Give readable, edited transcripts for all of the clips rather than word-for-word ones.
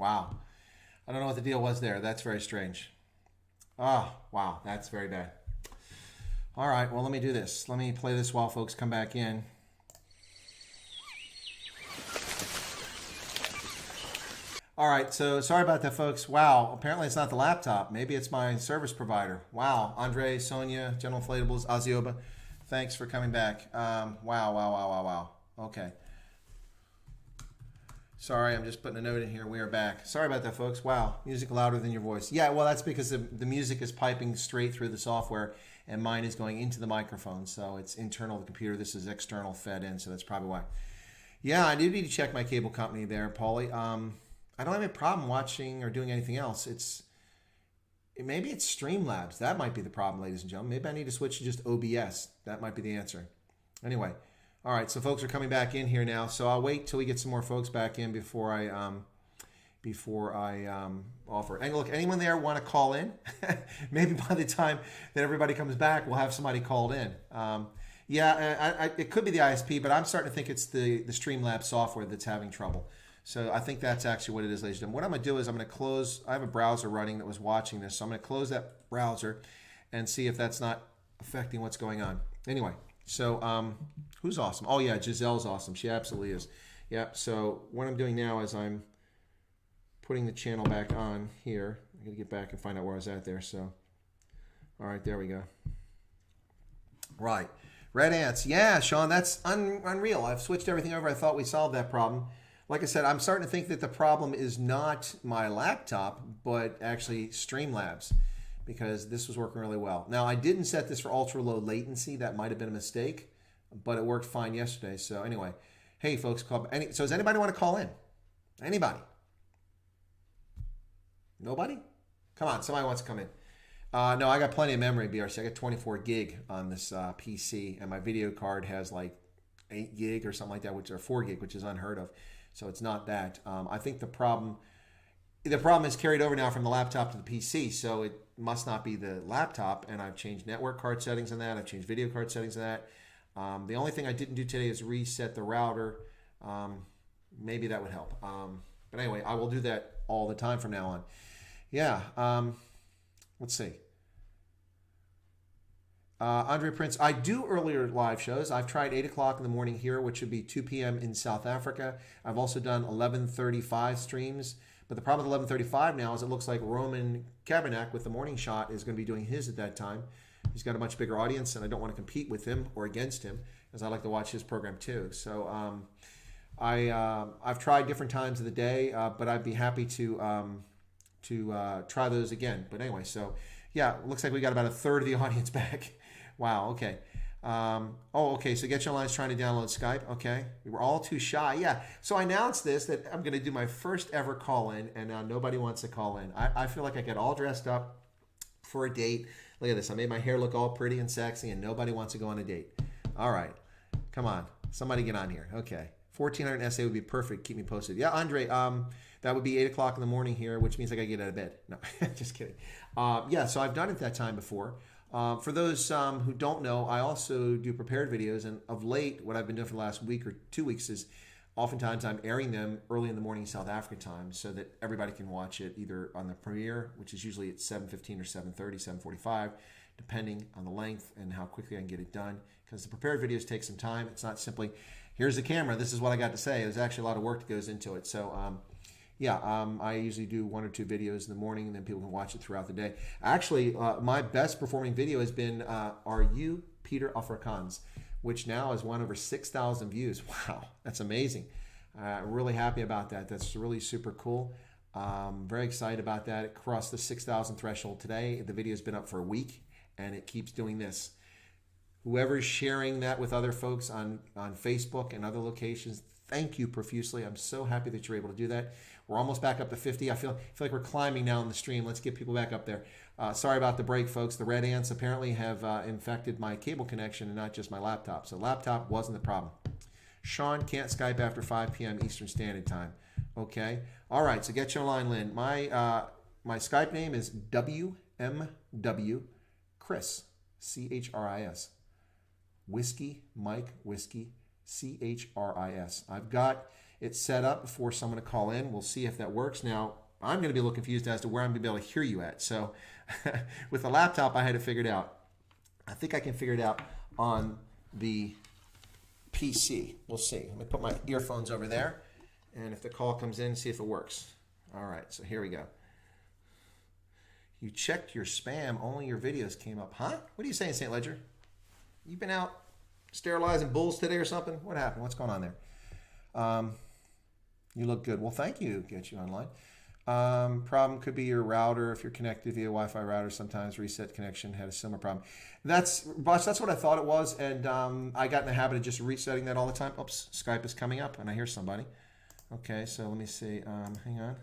Wow. I don't know what the deal was there. That's very strange. Oh, wow. That's very bad. All right. Well, let me do this. Let me play this while folks come back in. All right. So sorry about that, folks. Wow. Apparently it's not the laptop. Maybe it's my service provider. Wow. Andre, Sonia, General Inflatables, Azioba. Thanks for coming back. Wow. Okay. Sorry, I'm just putting a note in here. We are back. Sorry about that, folks. Wow, music louder than your voice. Yeah, well, that's because the music is piping straight through the software, and mine is going into the microphone. So it's internal to the computer. This is external fed in, so that's probably why. Yeah, I do need to check my cable company there, Paulie. I don't have any problem watching or doing anything else. Maybe it's Streamlabs. That might be the problem, ladies and gentlemen. Maybe I need to switch to just OBS. That might be the answer. Anyway. All right, so folks are coming back in here now. So I'll wait till we get some more folks back in before I offer. And look, anyone there want to call in? Maybe by the time that everybody comes back, we'll have somebody called in. It could be the ISP, but I'm starting to think it's the Streamlabs software that's having trouble. So I think that's actually what it is, ladies and gentlemen. What I'm going to do is I'm going to close. I have a browser running that was watching this, so I'm going to close that browser and see if that's not affecting what's going on. Anyway. So, who's awesome? Oh, yeah, Giselle's awesome. She absolutely is. Yeah, so what I'm doing now is I'm putting the channel back on here. I got to get back and find out where I was at there. So, all right, there we go. Right. Red Ants. Yeah, Sean, that's unreal. I've switched everything over. I thought we solved that problem. Like I said, I'm starting to think that the problem is not my laptop, but actually Streamlabs, because this was working really well. Now, I didn't set this for ultra low latency. That might have been a mistake, but it worked fine yesterday. So anyway, hey, folks, so does anybody want to call in? Anybody? Nobody? Come on, somebody wants to come in. No, I got plenty of memory, BRC. I got 24 gig on this PC, and my video card has like 8 gig or something like that, or 4 gig, which is unheard of. So it's not that. I think the problem is carried over now from the laptop to the PC, so it must not be the laptop, and I've changed network card settings on that. I've changed video card settings on that. The only thing I didn't do today is reset the router. Maybe that would help. But anyway, I will do that all the time from now on. Yeah, let's see. Andre Prince, I do earlier live shows. I've tried 8 o'clock in the morning here, which would be 2 p.m. in South Africa. I've also done 11:35 streams. But the problem with 11:35 now is it looks like Roman Kabanak with the Morning Shot is going to be doing his at that time. He's got a much bigger audience, and I don't want to compete with him or against him, as I like to watch his program too. So I've tried different times of the day, but I'd be happy to try those again. But anyway, so yeah, it looks like we got about a third of the audience back. Wow. Okay. Okay. So Get Your Line's trying to download Skype. Okay. We were all too shy. Yeah. So I announced this, that I'm going to do my first ever call in, and now nobody wants to call in. I feel like I get all dressed up for a date. Look at this. I made my hair look all pretty and sexy, and nobody wants to go on a date. All right. Come on. Somebody get on here. Okay. 1400 SA would be perfect. Keep me posted. Yeah, Andre, that would be 8 o'clock in the morning here, which means I got to get out of bed. No, just kidding. Yeah, so I've done it that time before. For those who don't know, I also do prepared videos, and of late, what I've been doing for the last week or 2 weeks is oftentimes I'm airing them early in the morning South African time so that everybody can watch it either on the premiere, which is usually at 7:15 or 7:30, 7:45, depending on the length and how quickly I can get it done. Because the prepared videos take some time. It's not simply, here's the camera, this is what I got to say. There's actually a lot of work that goes into it. So I usually do 1 or 2 videos in the morning, and then people can watch it throughout the day. Actually, my best performing video has been Are You Peter Afrikaans, which now has won over 6,000 views. Wow, that's amazing. I'm really happy about that. That's really super cool. Very excited about that. It crossed the 6,000 threshold today. The video's been up for a week, and it keeps doing this. Whoever's sharing that with other folks on Facebook and other locations, thank you profusely. I'm so happy that you're able to do that. We're almost back up to 50. I feel like we're climbing now in the stream. Let's get people back up there. Sorry about the break, folks. The red ants apparently have infected my cable connection and not just my laptop. So laptop wasn't the problem. Sean can't Skype after 5 p.m. Eastern Standard Time. Okay. All right. So get your line, Lynn. My Skype name is WMW Chris, CHRIS. Whiskey Mike Whiskey CHRIS. I've got it set up for someone to call in. We'll see if that works. Now, I'm going to be a little confused as to where I'm going to be able to hear you at. So with the laptop, I had it figured out. I think I can figure it out on the PC. We'll see. Let me put my earphones over there. And if the call comes in, see if it works. All right, so here we go. You checked your spam, only your videos came up. Huh? What are you saying, St. Ledger? You been out sterilizing bulls today or something? What happened? What's going on there? You look good. Well, thank you. Get you online. Problem could be your router. If you're connected via Wi-Fi router, sometimes reset connection had a similar problem. That's what I thought it was, and I got in the habit of just resetting that all the time. Oops, Skype is coming up, and I hear somebody. Okay, so let me see. Hang on.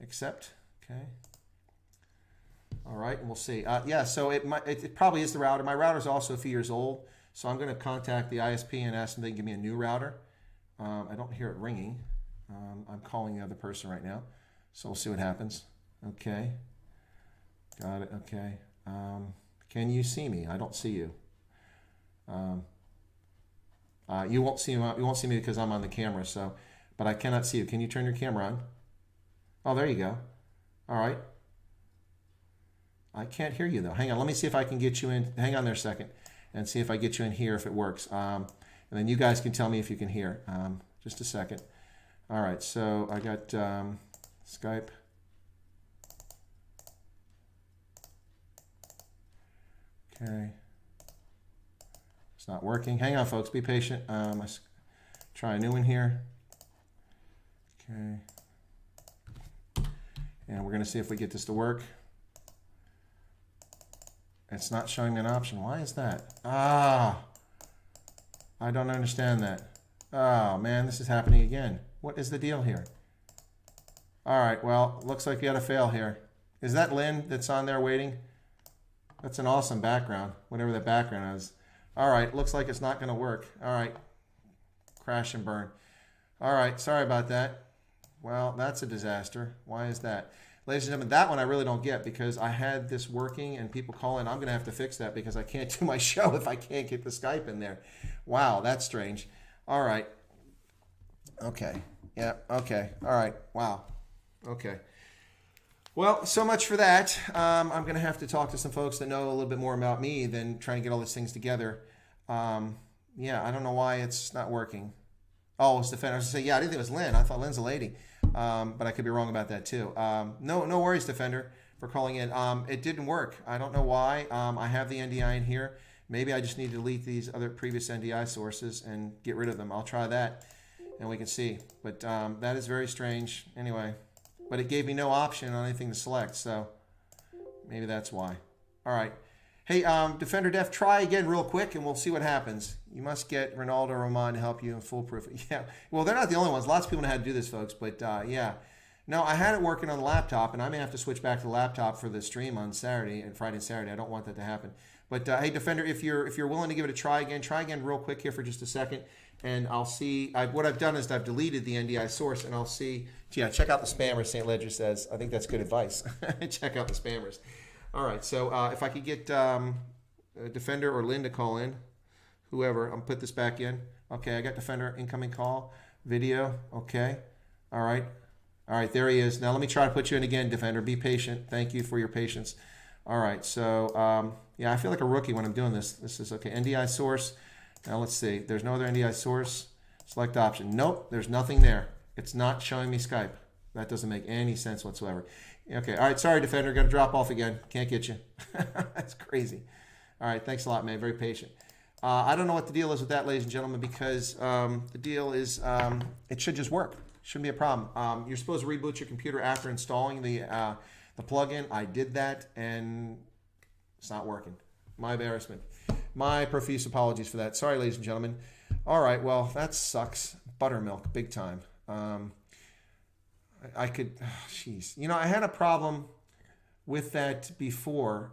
Accept. Okay. All right, and we'll see. Yeah, so it probably is the router. My router is also a few years old, so I'm going to contact the ISP and ask them if they can give me a new router. I don't hear it ringing. I'm calling the other person right now, so we'll see what happens. Okay, got it. Okay, can you see me? I don't see you. You won't see me. You won't see me because I'm on the camera. So, but I cannot see you. Can you turn your camera on? Oh, there you go. All right. I can't hear you though. Hang on. Let me see if I can get you in. Hang on there a second, and see if I get you in here if it works. And then you guys can tell me if you can hear. Just a second. All right, so I got Skype. Okay. It's not working. Hang on, folks. Be patient. Let's try a new one here. Okay. And we're going to see if we get this to work. It's not showing me an option. Why is that? I don't understand that. Oh, man, this is happening again. What is the deal here? All right, well, looks like we had a fail here. Is that Lynn that's on there waiting? That's an awesome background, whatever that background is. All right, looks like it's not going to work. All right, crash and burn. All right, sorry about that. Well, that's a disaster. Why is that? Ladies and gentlemen, that one I really don't get because I had this working and people call in. I'm going to have to fix that because I can't do my show if I can't get the Skype in there. Wow, that's strange. All right. Okay. Yeah, okay. All right. Wow. Okay. Well, so much for that. I'm going to have to talk to some folks that know a little bit more about me than trying to get all these things together. Yeah, I don't know why it's not working. Oh, it's Defender. I was going to say, yeah, I didn't think it was Lynn. I thought Lynn's a lady. But I could be wrong about that too. No worries, Defender, for calling in. It didn't work. I don't know why. I have the NDI in here. Maybe I just need to delete these other previous NDI sources and get rid of them. I'll try that and we can see. But that is very strange. Anyway, but it gave me no option on anything to select. So maybe that's why. All right. Hey, Defender Def, try again real quick and we'll see what happens. You must get Ronaldo Roman to help you in foolproof. Yeah, well, they're not the only ones. Lots of people know how to do this, folks. But yeah, no, I had it working on the laptop, and I may have to switch back to the laptop for the stream on Saturday and Friday and Saturday. I don't want that to happen. But hey, Defender, if you're willing to give it a try again real quick here for just a second, and I'll see. What I've done is I've deleted the NDI source, and I'll see. Yeah, check out the spammers. St. Ledger says. I think that's good advice. Check out the spammers. All right, so if I could get Defender or Lynn to call in, whoever, I'll put this back in. Okay, I got Defender incoming call, video. Okay, all right, there he is. Now let me try to put you in again, Defender. Be patient. Thank you for your patience. All right, so yeah, I feel like a rookie when I'm doing this. This is okay. NDI source. Now let's see. There's no other NDI source. Select option. Nope, there's nothing there. It's not showing me Skype. That doesn't make any sense whatsoever. Okay, all right, sorry, Defender. Got to drop off again. Can't get you. That's crazy. All right, thanks a lot, man. Very patient. I don't know what the deal is with that, ladies and gentlemen, because the deal is it should just work. Shouldn't be a problem. You're supposed to reboot your computer after installing the plugin. I did that, and it's not working. My embarrassment. My profuse apologies for that. Sorry, ladies and gentlemen. All right, well, that sucks. Buttermilk, big time. I could, jeez. You know, I had a problem with that before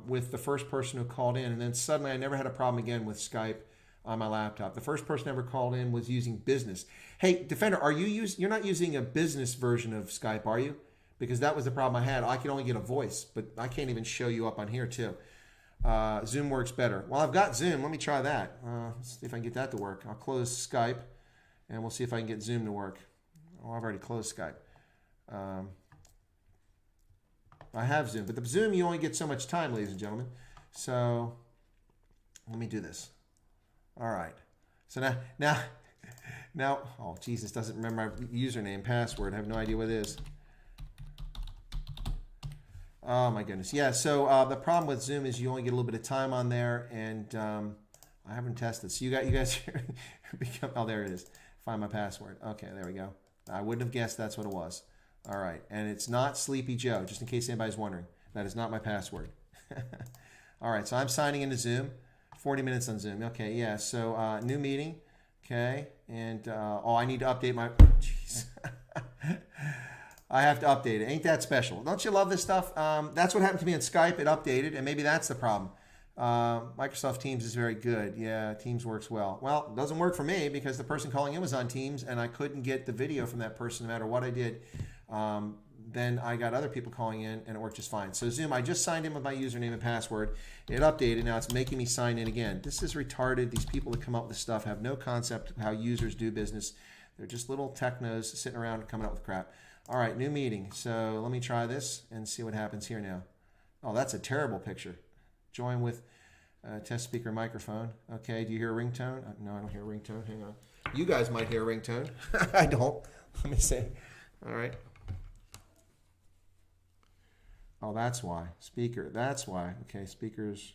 with the first person who called in, and then suddenly I never had a problem again with Skype on my laptop. The first person ever called in was using business. Hey, Defender, you're not using a business version of Skype, are you? Because that was the problem I had. I could only get a voice, but I can't even show you up on here too. Zoom works better. Well, I've got Zoom. Let me try that. Let's see if I can get that to work. I'll close Skype, and we'll see if I can get Zoom to work. Oh, I've already closed Skype. I have Zoom, but the Zoom, you only get so much time, ladies and gentlemen. So let me do this. All right. So now, oh, Jesus doesn't remember my username, password. I have no idea what it is. Oh, my goodness. Yeah, so the problem with Zoom is you only get a little bit of time on there, and I haven't tested. So you guys become, oh, there it is. Find my password. Okay, there we go. I wouldn't have guessed that's what it was. All right, and it's not Sleepy Joe, just in case anybody's wondering. That is not my password. All right, so I'm signing into Zoom. 40 minutes on Zoom. Okay, yeah, so new meeting. Okay, and oh, I need to update my, jeez. I have to update it. Ain't that special? Don't you love this stuff? That's what happened to me on Skype. It updated, and maybe that's the problem. Microsoft Teams is very good. Yeah, Teams works well. Well, it doesn't work for me because the person calling in was on Teams, and I couldn't get the video from that person no matter what I did. Then I got other people calling in, and it worked just fine. So Zoom, I just signed in with my username and password. It updated. Now it's making me sign in again. This is retarded. These people that come up with this stuff have no concept of how users do business. They're just little technos sitting around coming up with crap. All right, new meeting. So let me try this and see what happens here now. Oh, that's a terrible picture. Join with test speaker microphone. Okay, do you hear a ringtone? No, I don't hear a ringtone. Hang on. You guys might hear a ringtone. I don't. Let me see. All right. Oh, that's why. Speaker. That's why. Okay, speakers.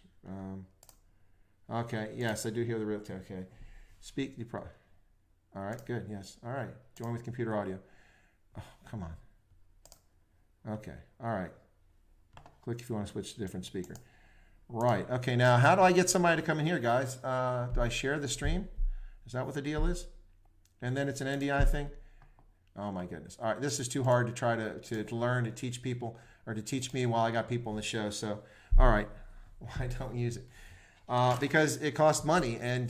Okay, yes, I do hear the ringtone. Okay. Speak. You probably. All right, good. Yes. All right. Join with computer audio. Oh, come on. Okay. All right. Click if you want to switch to a different speaker. Right. Okay. Now, how do I get somebody to come in here, guys? Do I share the stream? Is that what the deal is? And then it's an NDI thing? Oh, my goodness. All right. This is too hard to try to learn, to teach people, or to teach me while I got people on the show. So, all right. Why don't use it? Because it costs money, and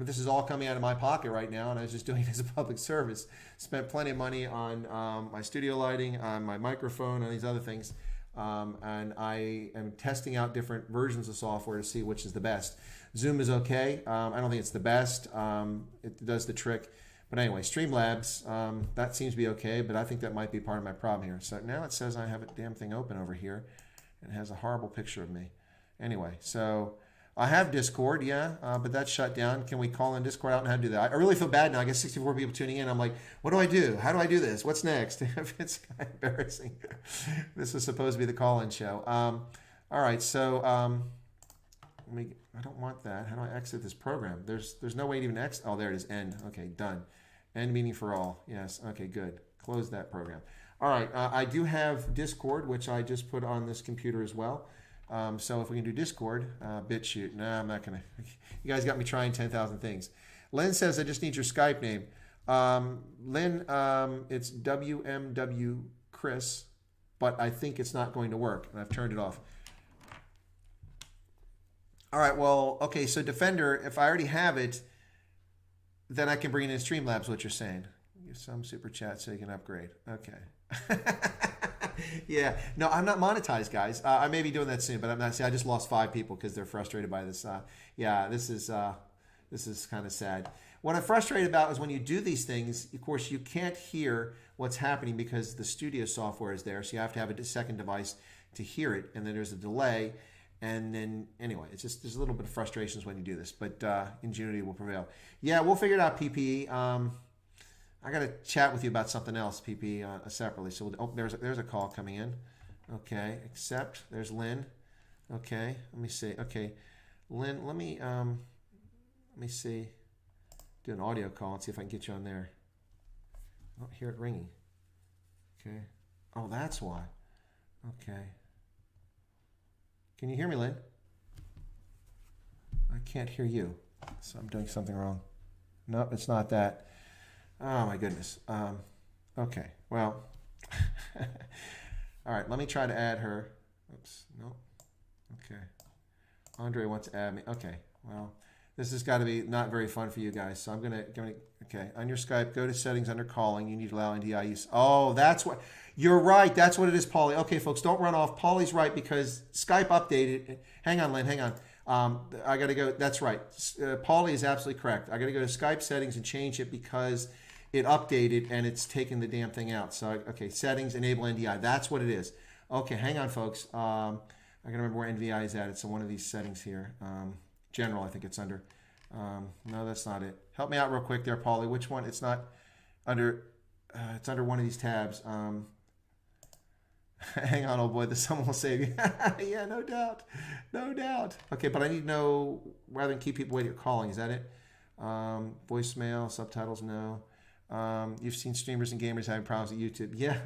this is all coming out of my pocket right now, and I was just doing it as a public service. Spent plenty of money on my studio lighting, on my microphone, on these other things, and I am testing out different versions of software to see which is the best. Zoom is okay. I don't think it's the best. It does the trick. But anyway, Streamlabs, that seems to be okay, but I think that might be part of my problem here. So now it says I have a damn thing open over here, and it has a horrible picture of me. Anyway, so I have Discord, yeah, but that's shut down. Can we call in Discord? I don't know how to do that. I really feel bad now. I get 64 people tuning in. I'm like, what do I do? How do I do this? What's next? It's kind of embarrassing. This was supposed to be the call-in show. All right, so I don't want that. How do I exit this program? There's no way to even exit. Oh, there it is. End. Okay, done. End meeting for all. Yes. Okay, good. Close that program. All right. I do have Discord, which I just put on this computer as well. So if we can do Discord, BitChute. No, I'm not going to. You guys got me trying 10,000 things. Lynn says, I just need your Skype name. Lynn, it's WMW Chris, but I think it's not going to work, and I've turned it off. All right, well, okay, so Defender, if I already have it, then I can bring it in Streamlabs, what you're saying. Give some super chat so you can upgrade. Okay. Yeah, no, I'm not monetized, guys. I may be doing that soon, but I'm not. See, I just lost 5 people because they're frustrated by this. Yeah, this is kind of sad. What I'm frustrated about is when you do these things, of course, you can't hear what's happening because the studio software is there, so you have to have a second device to hear it, and then there's a delay. And then, anyway, it's just there's a little bit of frustrations when you do this, but ingenuity will prevail. Yeah, we'll figure it out, PP. I got to chat with you about something else, PP, separately. So, there's a call coming in. Okay, accept. There's Lynn. Okay, let me see. Okay, Lynn, let me see. Do an audio call and see if I can get you on there. I don't hear it ringing. Okay. Oh, that's why. Okay. Can you hear me, Lynn? I can't hear you, so I'm doing something wrong. No, it's not that. Oh, my goodness. Okay, well. All right, let me try to add her. Oops, no. Okay. Andre wants to add me. Okay, well, this has got to be not very fun for you guys, so I'm going to, okay, on your Skype, go to settings under calling. You need to allow NDI use. Oh, that's what. You're right. That's what it is, Paulie. Okay, folks, don't run off. Paulie's right because Skype updated. Hang on, Lynn. Hang on. I got to go. That's right. Paulie is absolutely correct. I got to go to Skype settings and change it because it updated and it's taken the damn thing out. So, okay, settings, enable NDI. That's what it is. Okay, hang on, folks. I got to remember where NDI is at. It's in one of these settings here. General, I think it's under. No, that's not it. Help me out real quick there, Paulie. Which one? It's not under. It's under one of these tabs. Hang on, old boy. Someone will save you. Yeah, no doubt. No doubt. Okay, but I need to know, rather than keep people waiting, calling. Is that it? Voicemail, subtitles, no. You've seen streamers and gamers having problems at YouTube. Yeah.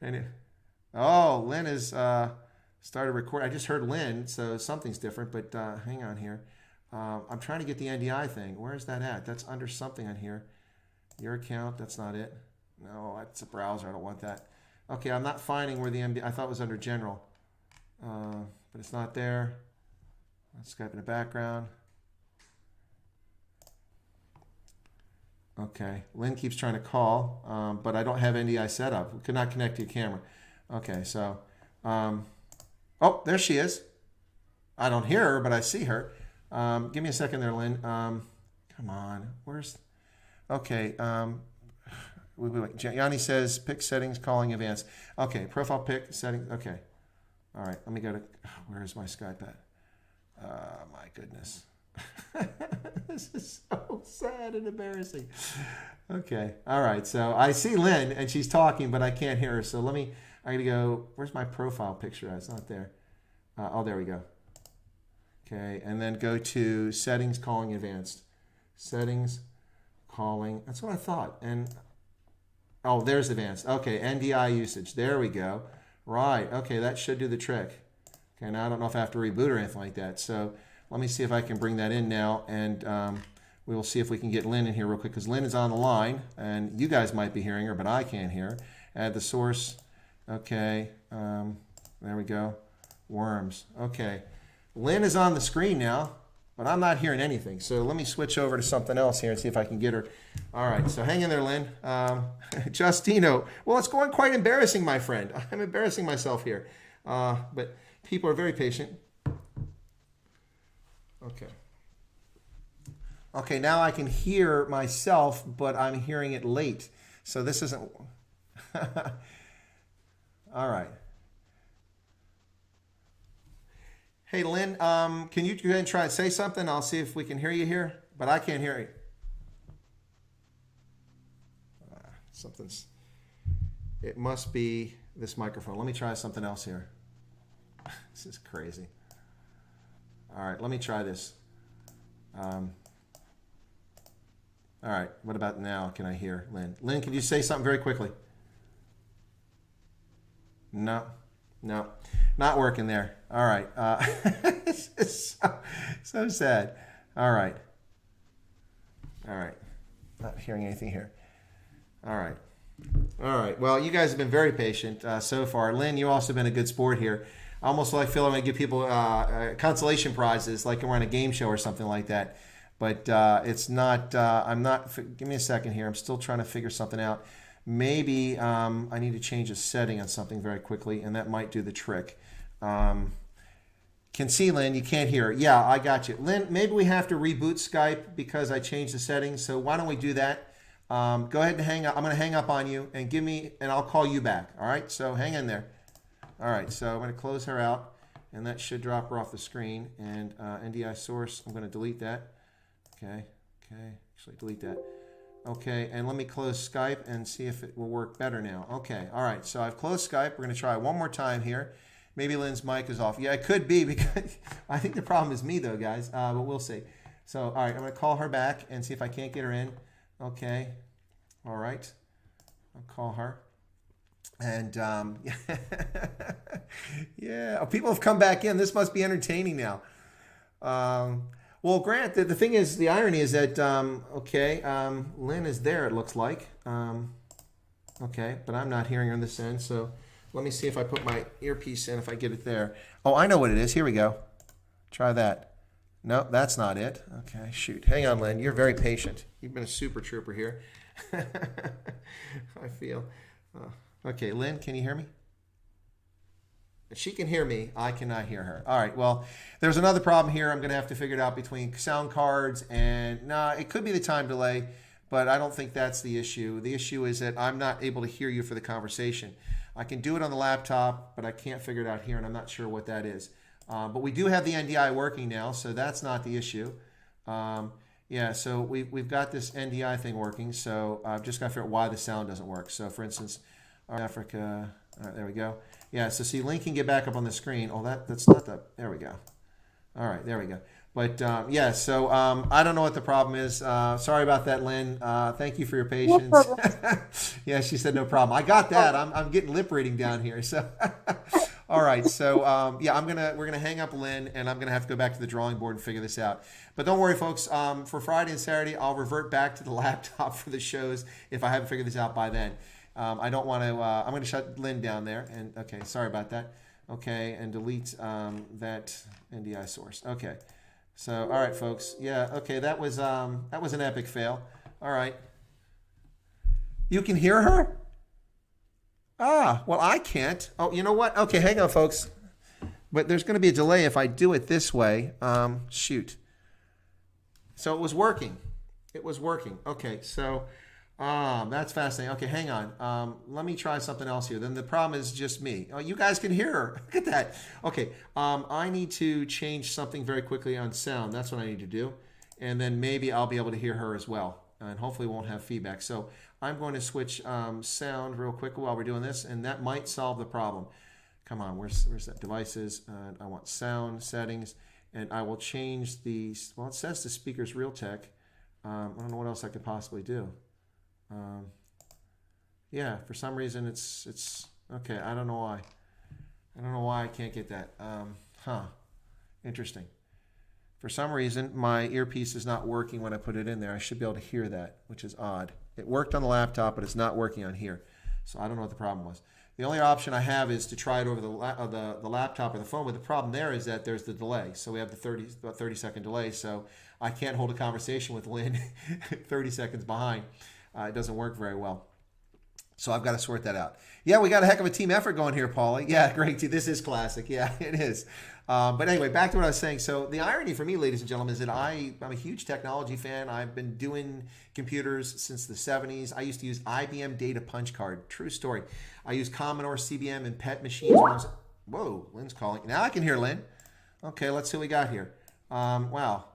Lynn has started recording. I just heard Lynn, so something's different, but hang on here. I'm trying to get the NDI thing. Where is that at? That's under something on here. Your account, that's not it. No, that's a browser. I don't want that. Okay, I'm not finding where the NDI, I thought it was under general, but it's not there. Let's Skype in the background. Okay, Lynn keeps trying to call, but I don't have NDI set up. We could not connect to your camera. Okay, so, oh, there she is. I don't hear her, but I see her. Give me a second there, Lynn. Come on, okay, wait. Yanni says, pick settings, calling advanced. Okay, profile pick, settings, okay. All right, let me go to, where is my Skype at? My goodness. This is so sad and embarrassing. Okay, all right, so I see Lynn, and she's talking, but I can't hear her, so I gotta go, where's my profile picture at? It's not there. Oh, there we go. Okay, and then go to settings, calling advanced. Settings, calling, that's what I thought, and oh, there's advanced. Okay, NDI usage. There we go. Right. Okay, that should do the trick. Okay, now I don't know if I have to reboot or anything like that. So let me see if I can bring that in now, and we will see if we can get Lynn in here real quick, because Lynn is on the line, and you guys might be hearing her, but I can't hear her. Add the source. Okay, there we go. Worms. Okay, Lynn is on the screen now, but I'm not hearing anything. So let me switch over to something else here and see if I can get her. All right, so hang in there, Lynn. Justino. Well, it's going quite embarrassing, my friend. I'm embarrassing myself here. But people are very patient. Okay. Okay, now I can hear myself, but I'm hearing it late. So this isn't... All right. Hey, Lynn, can you go ahead and try and say something? I'll see if we can hear you here, but I can't hear you. It must be this microphone. Let me try something else here. This is crazy. All right, let me try this. All right, what about now? Can I hear Lynn? Lynn, can you say something very quickly? No, not working there. All right. This is so sad. All right. Not hearing anything here. All right. Well, you guys have been very patient so far. Lynn, you also been a good sport here. I almost feel like I give people consolation prizes, like we're on a game show or something like that. But it's not. I'm not. Give me a second here. I'm still trying to figure something out. Maybe I need to change a setting on something very quickly, and that might do the trick. Can see, Lynn, you can't hear. Yeah, I got you. Lynn, maybe we have to reboot Skype because I changed the settings. So why don't we do that? Go ahead and hang up. I'm going to hang up on you and I'll call you back. All right, so hang in there. All right, so I'm going to close her out, and that should drop her off the screen. And NDI source, I'm going to delete that. Okay, actually delete that. Okay, and let me close Skype and see if it will work better now. Okay, all right, so I've closed Skype. We're going to try one more time here. Maybe Lynn's mic is off. Yeah, it could be, because I think the problem is me, though, guys, but we'll see. So, all right, I'm going to call her back and see if I can't get her in. Okay, all right, I'll call her. And, yeah, people have come back in. This must be entertaining now. Well, Grant, the thing is, the irony is that, Lynn is there, it looks like. Okay, but I'm not hearing her on this end, so let me see if I put my earpiece in, if I get it there. Oh, I know what it is. Here we go. Try that. No, that's not it. Okay, shoot. Hang on, Lynn. You're very patient. You've been a super trooper here. I feel. Okay, Lynn, can you hear me? She can hear me. I cannot hear her. All right. Well, there's another problem here. I'm going to have to figure it out between sound cards and it could be the time delay, but I don't think that's the issue. The issue is that I'm not able to hear you for the conversation. I can do it on the laptop, but I can't figure it out here, and I'm not sure what that is. But we do have the NDI working now, so that's not the issue. Yeah, so we've got this NDI thing working, so I've just got to figure out why the sound doesn't work. So, for instance, Africa, all right, there we go. Yeah, so see, Lynn can get back up on the screen. Oh, that's not the, there we go. All right, there we go. But, yeah, so I don't know what the problem is. Sorry about that, Lynn. Thank you for your patience. No problem. Yeah, she said no problem. I got that. I'm getting lip reading down here, so... All right, so yeah, we're gonna hang up Lynn, and I'm gonna have to go back to the drawing board and figure this out. But don't worry, folks. For Friday and Saturday, I'll revert back to the laptop for the shows if I haven't figured this out by then. I don't want to. I'm gonna shut Lynn down there. And okay, sorry about that. Okay, and delete that NDI source. Okay, so all right, folks. Yeah, okay, that was an epic fail. All right, you can hear her. Ah, well, I can't. Oh, you know what? Okay, hang on, folks. But there's going to be a delay if I do it this way. Shoot. So it was working. It was working. Okay, so that's fascinating. Okay, hang on. Let me try something else here. Then the problem is just me. Oh, you guys can hear her. Look at that. Okay, I need to change something very quickly on sound. That's what I need to do. And then maybe I'll be able to hear her as well. And hopefully won't have feedback. So I'm going to switch sound real quick while we're doing this, and that might solve the problem. Come on, where's that? Devices, I want sound settings, and I will change the, well, it says the speaker's Realtek. I don't know what else I could possibly do. Yeah, for some reason it's okay, I don't know why. I don't know why I can't get that. Interesting. For some reason, my earpiece is not working when I put it in there. I should be able to hear that, which is odd. It worked on the laptop, but it's not working on here. So I don't know what the problem was. The only option I have is to try it over the laptop or the phone, but the problem there is that there's the delay. So we have the about 30-second delay, so I can't hold a conversation with Lynn 30 seconds behind. It doesn't work very well. So I've got to sort that out. Yeah, we got a heck of a team effort going here, Paulie. Yeah, great. This is classic. Yeah, it is. But anyway, back to what I was saying. So the irony for me, ladies and gentlemen, is that I'm a huge technology fan. I've been doing computers since the 70s. I used to use IBM Data Punch Card. True story. I used Commodore, CBM, and PET machines. When I was, whoa, Lynn's calling. Now I can hear Lynn. Okay, let's see what we got here. Wow,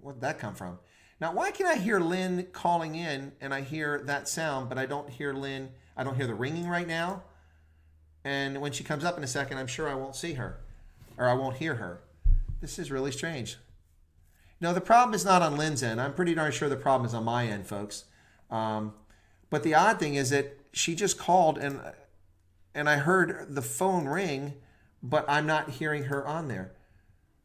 where did that come from? Now, why can I hear Lynn calling in and I hear that sound, but I don't hear Lynn? I don't hear the ringing right now. And when she comes up in a second, I'm sure I won't see her. Or I won't hear her. This is really strange. No, the problem is not on Lynn's end. I'm pretty darn sure the problem is on my end, folks. But the odd thing is that she just called and I heard the phone ring, but I'm not hearing her on there.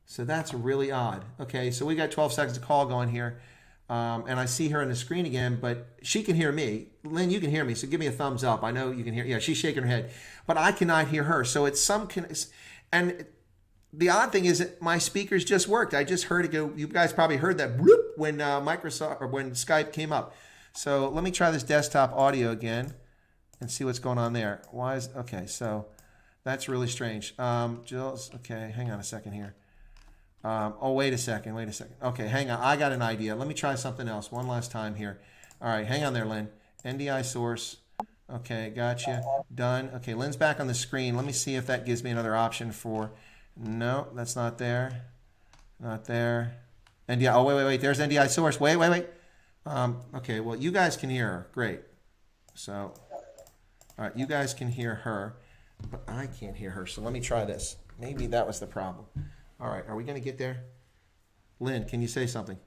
So that's really odd. Okay, so we got 12 seconds of call going here. And I see her on the screen again, but she can hear me. Lynn, you can hear me, so give me a thumbs up. I know you can hear. Yeah, she's shaking her head. But I cannot hear her. So it's and the odd thing is that my speakers just worked. I just heard it go. You guys probably heard that whoop when Microsoft or when Skype came up. So let me try this desktop audio again and see what's going on there. Okay, so that's really strange. Jill's, okay, hang on a second here. Wait a second. Okay, hang on. I got an idea. Let me try something else one last time here. All right, hang on there, Lynn. NDI source. Okay, gotcha. Done. Okay, Lynn's back on the screen. Let me see if that gives me another option for... No, that's not there. Not there. NDI. Oh, wait. There's NDI source. Wait. Okay, well, you guys can hear her. Great. So, all right, you guys can hear her, but I can't hear her. So let me try this. Maybe that was the problem. All right, are we going to get there? Lynn, can you say something?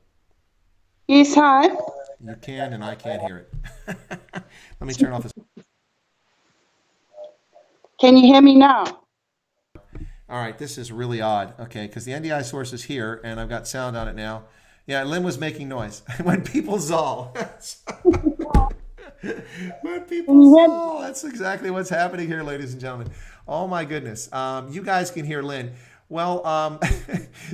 Yes, hi. You can, and I can't hear it. Let me turn off this. Can you hear me now? All right, this is really odd. Okay, because the NDI source is here, and I've got sound on it now. Yeah, Lynn was making noise. When people zawl. When people zawl. That's exactly what's happening here, ladies and gentlemen. Oh, my goodness. You guys can hear Lynn. Well,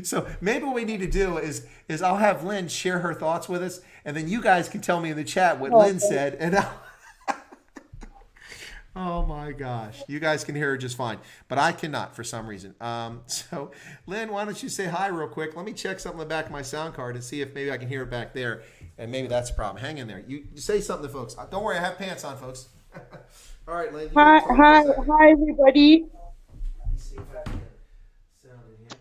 so maybe what we need to do is I'll have Lynn share her thoughts with us, and then you guys can tell me in the chat what Lynn said, and Oh my gosh. You guys can hear her just fine, but I cannot for some reason. So, Lynn, why don't you say hi real quick? Let me check something on the back of my sound card and see if maybe I can hear it back there. And maybe that's a problem. Hang in there. You say something to folks. Don't worry, I have pants on, folks. All right, Lynn. Hi, hi, hi, everybody. Let me see if I can sound in here.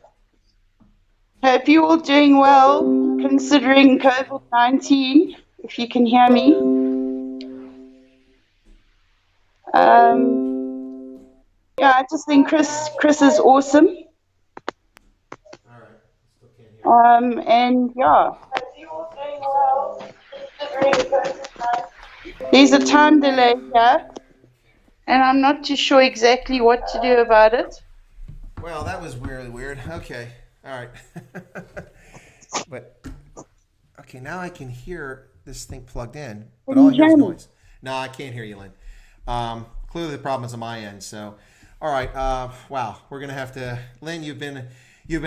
Hope you're all doing well, considering COVID-19. If you can hear me. Yeah, I just think Chris is awesome. All right. Still can't hear. And yeah. There's a time delay here, and I'm not too sure exactly what to do about it. Well, that was really weird. Okay. All right. But okay, now I can hear this thing plugged in, but all I hear is noise. No, I can't hear you, Lynn. Clearly the problem is on my end. So, all right. Wow, we're gonna have to. Lynn, you've been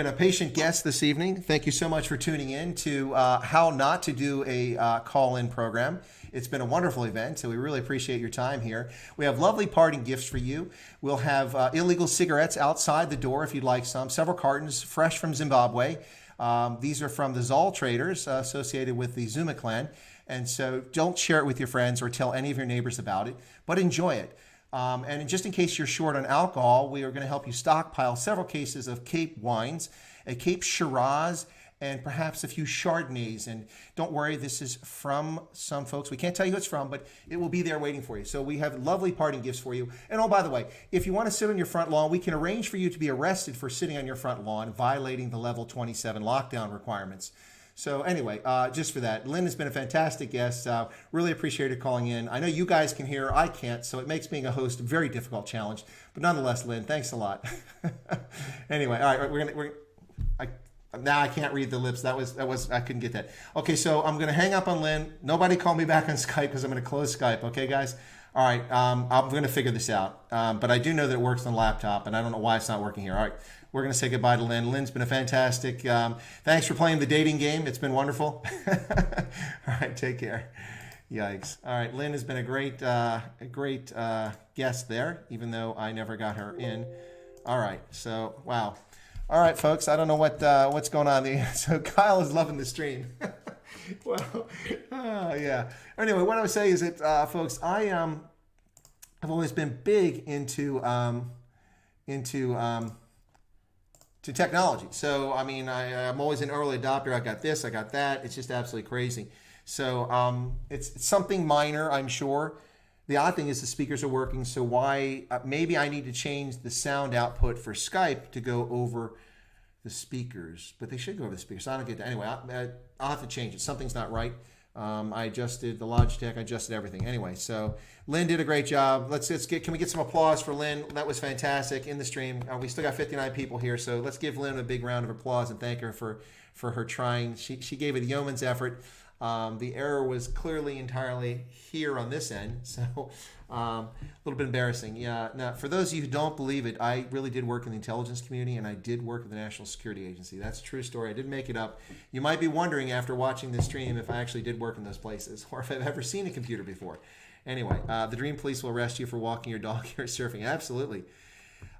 a patient guest this evening. Thank you so much for tuning in to How Not to Do a Call-In program. It's been a wonderful event, so we really appreciate your time here. We have lovely parting gifts for you. We'll have illegal cigarettes outside the door if you'd like some. Several cartons, fresh from Zimbabwe. These are from the Zoll traders associated with the Zuma clan. And so don't share it with your friends or tell any of your neighbors about it, but enjoy it. And just in case you're short on alcohol, we are going to help you stockpile several cases of Cape wines, a Cape Shiraz, and perhaps a few Chardonnays. And don't worry, this is from some folks. We can't tell you who it's from, but it will be there waiting for you. So we have lovely parting gifts for you. And oh, by the way, if you want to sit on your front lawn, we can arrange for you to be arrested for sitting on your front lawn, violating the level 27 lockdown requirements. So anyway, just for that, Lynn has been a fantastic guest. Really appreciate her calling in. I know you guys can hear her, I can't, so it makes being a host a very difficult challenge. But nonetheless, Lynn, thanks a lot. Anyway, all right, now I can't read the lips. That was I couldn't get that. Okay, so I'm gonna hang up on Lynn. Nobody call me back on Skype because I'm gonna close Skype. Okay, guys. All right, I'm gonna figure this out. But I do know that it works on the laptop, and I don't know why it's not working here. All right. We're going to say goodbye to Lynn. Lynn's been a fantastic. Thanks for playing the dating game. It's been wonderful. All right, take care. Yikes. All right, Lynn has been a great guest there, even though I never got her in. All right, so wow. All right, folks. I don't know what's going on there. So Kyle is loving the stream. Well, yeah. Anyway, what I was saying is that, folks, I've always been big into to technology. So, I mean, I'm always an early adopter. I got this, I got that. It's just absolutely crazy. So it's something minor, I'm sure. The odd thing is the speakers are working. So why, maybe I need to change the sound output for Skype to go over the speakers, but they should go over the speakers. So I don't get that. Anyway, I'll have to change it. Something's not right. I adjusted the Logitech. I adjusted everything. Anyway, so Lynn did a great job. Can we get some applause for Lynn? That was fantastic in the stream. We still got 59 people here, so let's give Lynn a big round of applause and thank her for her trying. She gave it a yeoman's effort. The error was clearly entirely here on this end, so a little bit embarrassing. Yeah. Now, for those of you who don't believe it, I really did work in the intelligence community, and I did work at the National Security Agency. That's a true story. I didn't make it up. You might be wondering after watching this stream if I actually did work in those places, or if I've ever seen a computer before. Anyway, the Dream Police will arrest you for walking your dog here surfing. Absolutely.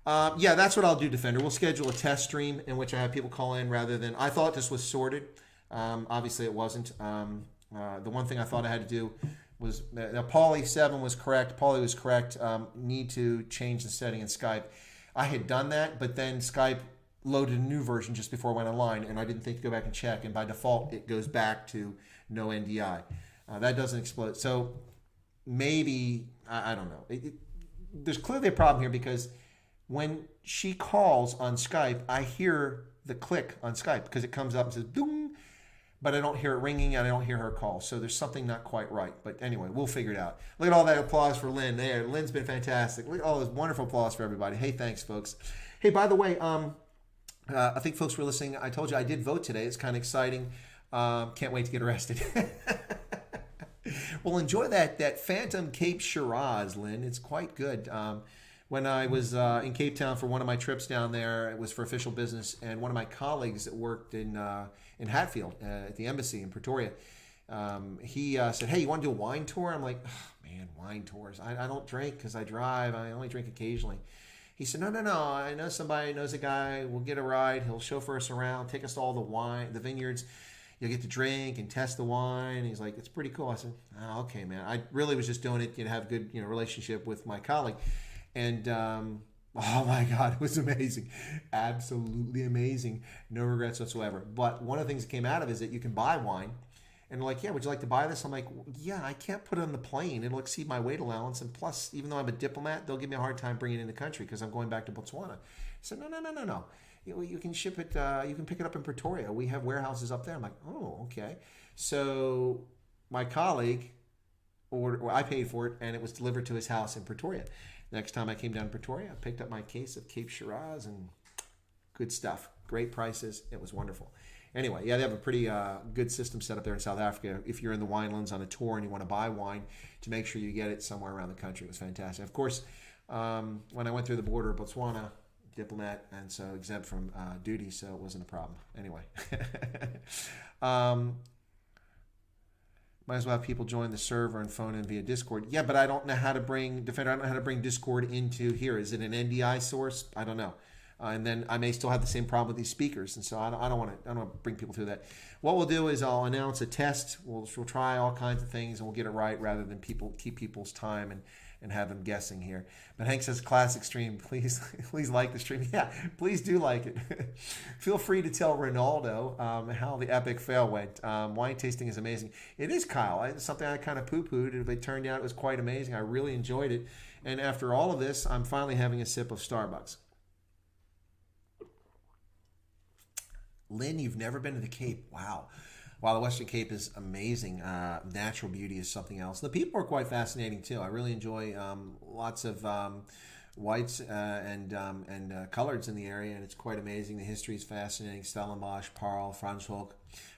Yeah, that's what I'll do, Defender. We'll schedule a test stream in which I have people call in rather than... I thought this was sorted. Obviously, it wasn't. The one thing I thought I had to do was... Paulie 7 was correct. Paulie was correct. Need to change the setting in Skype. I had done that, but then Skype loaded a new version just before I went online, and I didn't think to go back and check. And by default, it goes back to no NDI. That doesn't explode. So maybe... I don't know. There's clearly a problem here because... when she calls on Skype, I hear the click on Skype because it comes up and says, doom, but I don't hear it ringing and I don't hear her call. So there's something not quite right. But anyway, we'll figure it out. Look at all that applause for Lynn there. Lynn's been fantastic. Look at all this wonderful applause for everybody. Hey, thanks, folks. Hey, by the way, I think folks were listening. I told you I did vote today. It's kind of exciting. Can't wait to get arrested. Well, enjoy that Phantom Cape Shiraz, Lynn. It's quite good. When I was in Cape Town for one of my trips down there, it was for official business, and one of my colleagues that worked in Hatfield at the embassy in Pretoria, He said, "Hey, you want to do a wine tour?" I'm like, oh, "Man, wine tours. I don't drink because I drive. I only drink occasionally." He said, "No, no, no. I know somebody, knows a guy. We'll get a ride. He'll chauffeur us around, take us to all the vineyards. You'll get to drink and test the wine." And he's like, "It's pretty cool." I said, "Oh, okay, man." I really was just doing it, have a good, relationship with my colleague, and oh my God, it was amazing, absolutely amazing. No regrets whatsoever. But one of the things that came out of it is that you can buy wine. And they're like, "Yeah, would you like to buy this?" I'm like, "Yeah, I can't put it on the plane. It'll exceed my weight allowance. And plus, even though I'm a diplomat, they'll give me a hard time bringing it in the country because I'm going back to Botswana." I said, "No, no, no, no, no. You can ship it. You can pick it up in Pretoria. We have warehouses up there." I'm like, "Oh, okay." So my colleague ordered, well, I paid for it, and it was delivered to his house in Pretoria. Next time I came down to Pretoria, I picked up my case of Cape Shiraz and good stuff. Great prices. It was wonderful. Anyway, yeah, they have a pretty good system set up there in South Africa. If you're in the winelands on a tour and you want to buy wine, to make sure you get it somewhere around the country. It was fantastic. Of course, when I went through the border of Botswana, diplomat, and so exempt from duty, so it wasn't a problem. Anyway. Might as well have people join the server and phone in via Discord. Yeah, but I don't know how to bring Defender. I don't know how to bring Discord into here. Is it an NDI source? I don't know. And then I may still have the same problem with these speakers, and so I don't want to bring people through that. What we'll do is I'll announce a test. We'll try all kinds of things, and we'll get it right rather than keep people's time and have them guessing here. But Hank says, "Classic stream. Please like the stream." Yeah, please do like it. Feel free to tell Ronaldo how the epic fail went. Wine tasting is amazing. It is, Kyle. It's something I kind of poo-pooed, but it turned out it was quite amazing. I really enjoyed it. And after all of this, I'm finally having a sip of Starbucks. Lynn, you've never been to the Cape. Wow. While the Western Cape is amazing, natural beauty is something else. The people are quite fascinating too. I really enjoy lots of whites and coloreds in the area, and it's quite amazing. The history is fascinating. Stellenbosch, Paarl, Franschhoek,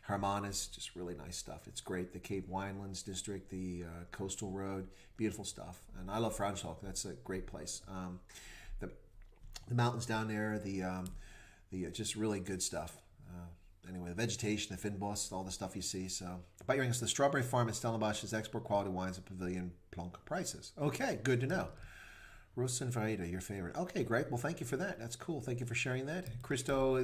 Hermanus, just really nice stuff. It's great. The Cape Winelands District, the Coastal Road, beautiful stuff. And I love Franschhoek. That's a great place. The mountains down there, the just really good stuff. Anyway, the vegetation, the fynbos, all the stuff you see. So, about your English, the strawberry farm at Stellenbosch is export quality wines at Pavilion Plonk prices. Okay, good to know. Rosen Vaida, your favorite. Okay, great. Well, thank you for that. That's cool. Thank you for sharing that. Christo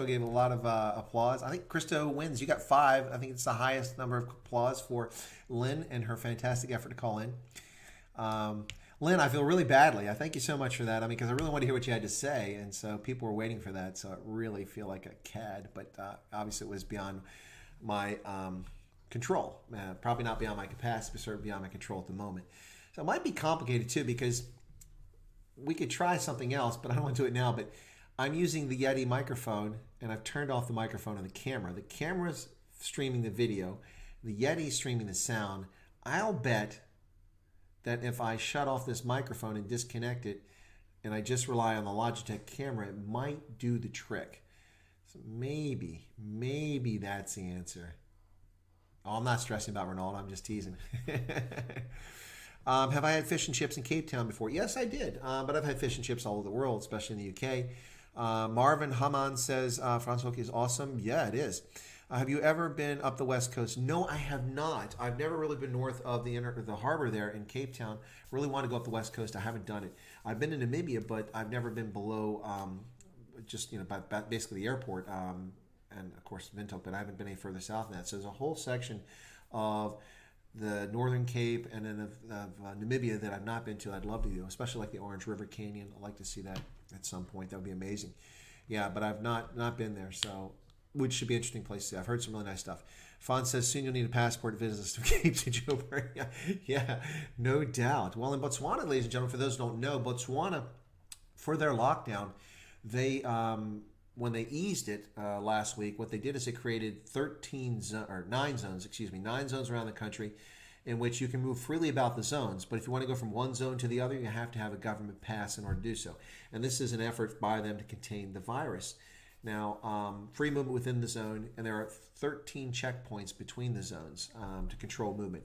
gave a lot of applause. I think Christo wins. You got 5. I think it's the highest number of applause for Lynn and her fantastic effort to call in. Lynn, I feel really badly. I thank you so much for that. I mean, because I really wanted to hear what you had to say, and so people were waiting for that. So I really feel like a cad, but obviously it was beyond my control. Probably not beyond my capacity, but certainly beyond my control at the moment. So it might be complicated too, because we could try something else, but I don't want to do it now. But I'm using the Yeti microphone, and I've turned off the microphone on the camera. The camera's streaming the video. The Yeti's streaming the sound. I'll bet that if I shut off this microphone and disconnect it, and I just rely on the Logitech camera, it might do the trick. So maybe that's the answer. Oh, I'm not stressing about Ronaldo. I'm just teasing. Have I had fish and chips in Cape Town before? Yes, I did. But I've had fish and chips all over the world, especially in the UK. Marvin Haman says, Franschhoek is awesome. Yeah, it is. Have you ever been up the West Coast? No, I have not. I've never really been north of the harbor there in Cape Town. Really want to go up the West Coast. I haven't done it. I've been in Namibia, but I've never been below basically the airport and, of course, Windhoek, but I haven't been any further south than that. So there's a whole section of the Northern Cape and then of Namibia that I've not been to. I'd love to do, especially like the Orange River Canyon. I'd like to see that at some point. That would be amazing. Yeah, but I've not been there, so... which should be an interesting place to see. I've heard some really nice stuff. Fawn says, soon you'll need a passport to visit us to Cape to Joburg. Yeah, no doubt. Well, in Botswana, ladies and gentlemen, for those who don't know, Botswana, for their lockdown, they when they eased it last week, what they did is they created 9 zones around the country in which you can move freely about the zones. But if you want to go from one zone to the other, you have to have a government pass in order to do so. And this is an effort by them to contain the virus. Now, free movement within the zone, and there are 13 checkpoints between the zones to control movement.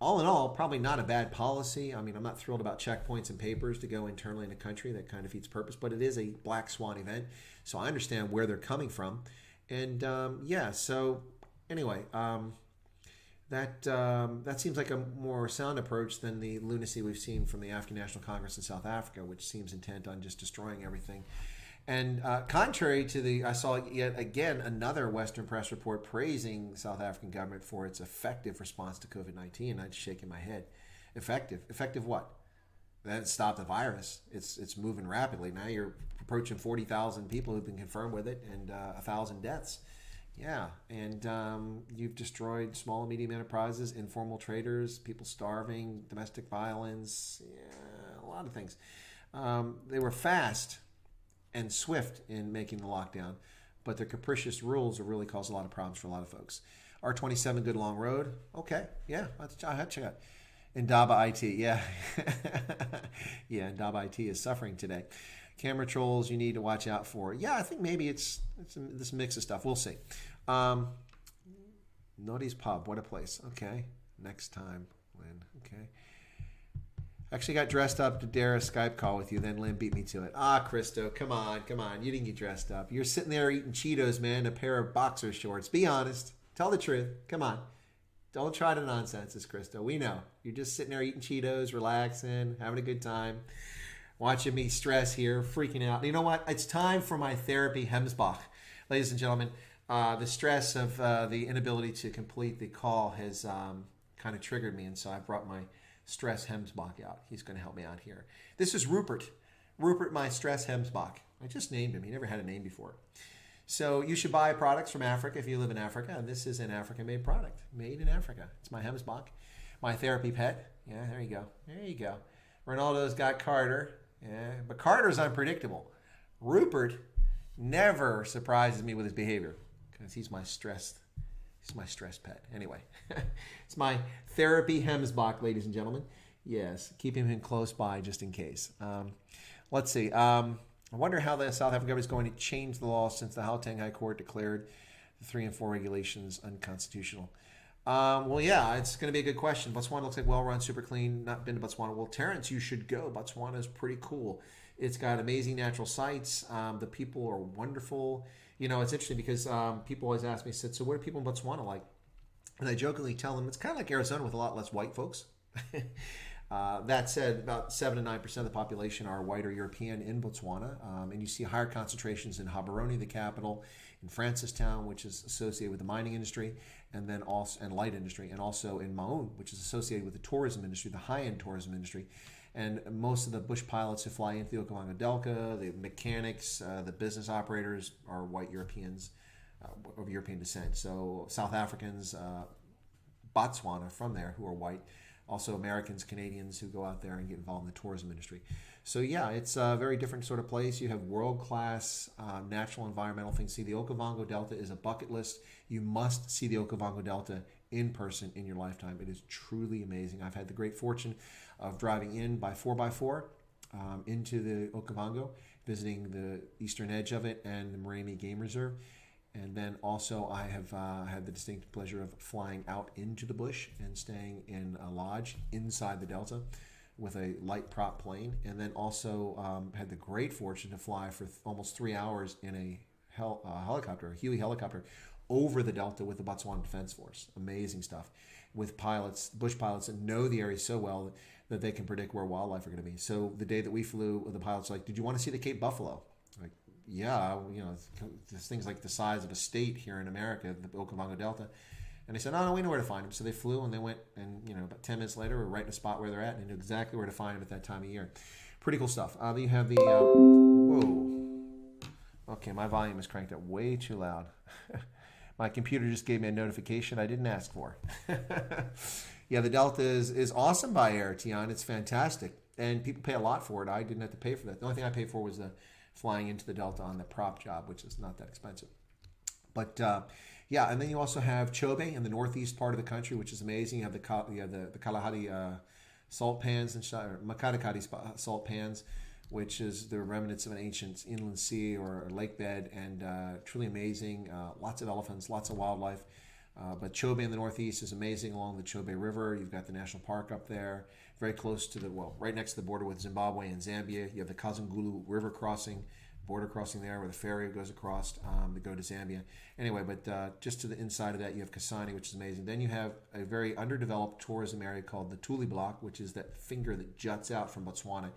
All in all, probably not a bad policy. I mean, I'm not thrilled about checkpoints and papers to go internally in the country. That kind of defeats purpose, but it is a black swan event, so I understand where they're coming from. And so anyway, that seems like a more sound approach than the lunacy we've seen from the African National Congress in South Africa, which seems intent on just destroying everything. And contrary to I saw yet again another Western press report praising the South African government for its effective response to COVID-19. I'm shaking my head. Effective what? That stopped the virus. It's moving rapidly. Now you're approaching 40,000 people who've been confirmed with it and 1,000 deaths. Yeah, and you've destroyed small and medium enterprises, informal traders, people starving, domestic violence, a lot of things. They were fast and swift in making the lockdown, but their capricious rules have really caused a lot of problems for a lot of folks. R27 Good Long Road, okay, yeah, I have to check out. Indaba IT, yeah. Yeah, Indaba IT is suffering today. Camera trolls you need to watch out for. Yeah, I think maybe it's this mix of stuff. We'll see. Noddy's Pub, what a place. Okay, next time, Lynn. Okay. Actually got dressed up to dare a Skype call with you, then Lynn beat me to it. Christo, come on. You didn't get dressed up. You're sitting there eating Cheetos, man, a pair of boxer shorts. Be honest. Tell the truth. Come on. Don't try the nonsense, Christo. We know. You're just sitting there eating Cheetos, relaxing, having a good time, watching me stress here, freaking out. You know what? It's time for my therapy Hemsbach. Ladies and gentlemen, the stress of the inability to complete the call has kind of triggered me, and so I brought my stress Hemsbach out. He's going to help me out here. This is Rupert. Rupert, my stress Hemsbach. I just named him. He never had a name before. So you should buy products from Africa if you live in Africa. And this is an African-made product, made in Africa. It's my Hemsbach, my therapy pet. Yeah, there you go. There you go. Ronaldo's got Carter. Yeah, but Carter's unpredictable. Rupert never surprises me with his behavior because he's my stress pet. Anyway, it's my therapy Hemsbach, ladies and gentlemen. Yes, keeping him close by just in case. Let's see. I wonder how the South African government is going to change the law since the Gauteng High Court declared the 3 and 4 regulations unconstitutional. Well, yeah, it's going to be a good question. Botswana looks like well-run, super clean. Not been to Botswana. Well, Terrence, you should go. Botswana is pretty cool. It's got amazing natural sights. The people are wonderful. You know, it's interesting because people always ask me, so what are people in Botswana like? And I jokingly tell them it's kind of like Arizona with a lot less white folks. That said, about 7 to 9% of the population are white or European in Botswana, and you see higher concentrations in Gaborone, the capital, in Francistown, which is associated with the mining industry, and then also and light industry, and also in Maun, which is associated with the tourism industry, the high-end tourism industry. And most of the bush pilots who fly into the Okavango Delta, the mechanics, the business operators are white Europeans of European descent. So South Africans, Botswana from there who are white. Also Americans, Canadians who go out there and get involved in the tourism industry. So yeah, it's a very different sort of place. You have world-class natural environmental things. See, the Okavango Delta is a bucket list. You must see the Okavango Delta in person in your lifetime. It is truly amazing. I've had the great fortune of driving in by 4x4 into the Okavango, visiting the eastern edge of it and the Moremi Game Reserve. And then also I have had the distinct pleasure of flying out into the bush and staying in a lodge inside the Delta with a light prop plane. And then also had the great fortune to fly for almost 3 hours in a helicopter, a Huey helicopter, over the Delta with the Botswana Defense Force. Amazing stuff. With pilots, bush pilots that know the area so well that they can predict where wildlife are going to be. So the day that we flew, the pilots were like, "Did you want to see the Cape Buffalo?" Like, yeah, you know, this thing's like the size of a state here in America, the Okavango Delta. And they said, no, we know where to find them. So they flew and they went, and you know, about 10 minutes later, we're right in the spot where they're at, and they knew exactly where to find them at that time of year. Pretty cool stuff. Then you have the whoa. Okay, my volume is cranked up way too loud. My computer just gave me a notification I didn't ask for. Yeah, the Delta is awesome by Air, Tian. It's fantastic. And people pay a lot for it. I didn't have to pay for that. The only thing I paid for was the flying into the Delta on the prop job, which is not that expensive. But yeah, and then you also have Chobe in the northeast part of the country, which is amazing. You have the Kalahari salt pans and Makadikari salt pans, which is the remnants of an ancient inland sea or lake bed, and truly amazing. Lots of elephants, lots of wildlife. But Chobe in the northeast is amazing along the Chobe River. You've got the national park up there, very close to right next to the border with Zimbabwe and Zambia. You have the Kazungulu River crossing, border crossing there where the ferry goes across to go to Zambia. Anyway, but just to the inside of that, you have Kasane, which is amazing. Then you have a very underdeveloped tourism area called the Tuli Block, which is that finger that juts out from Botswana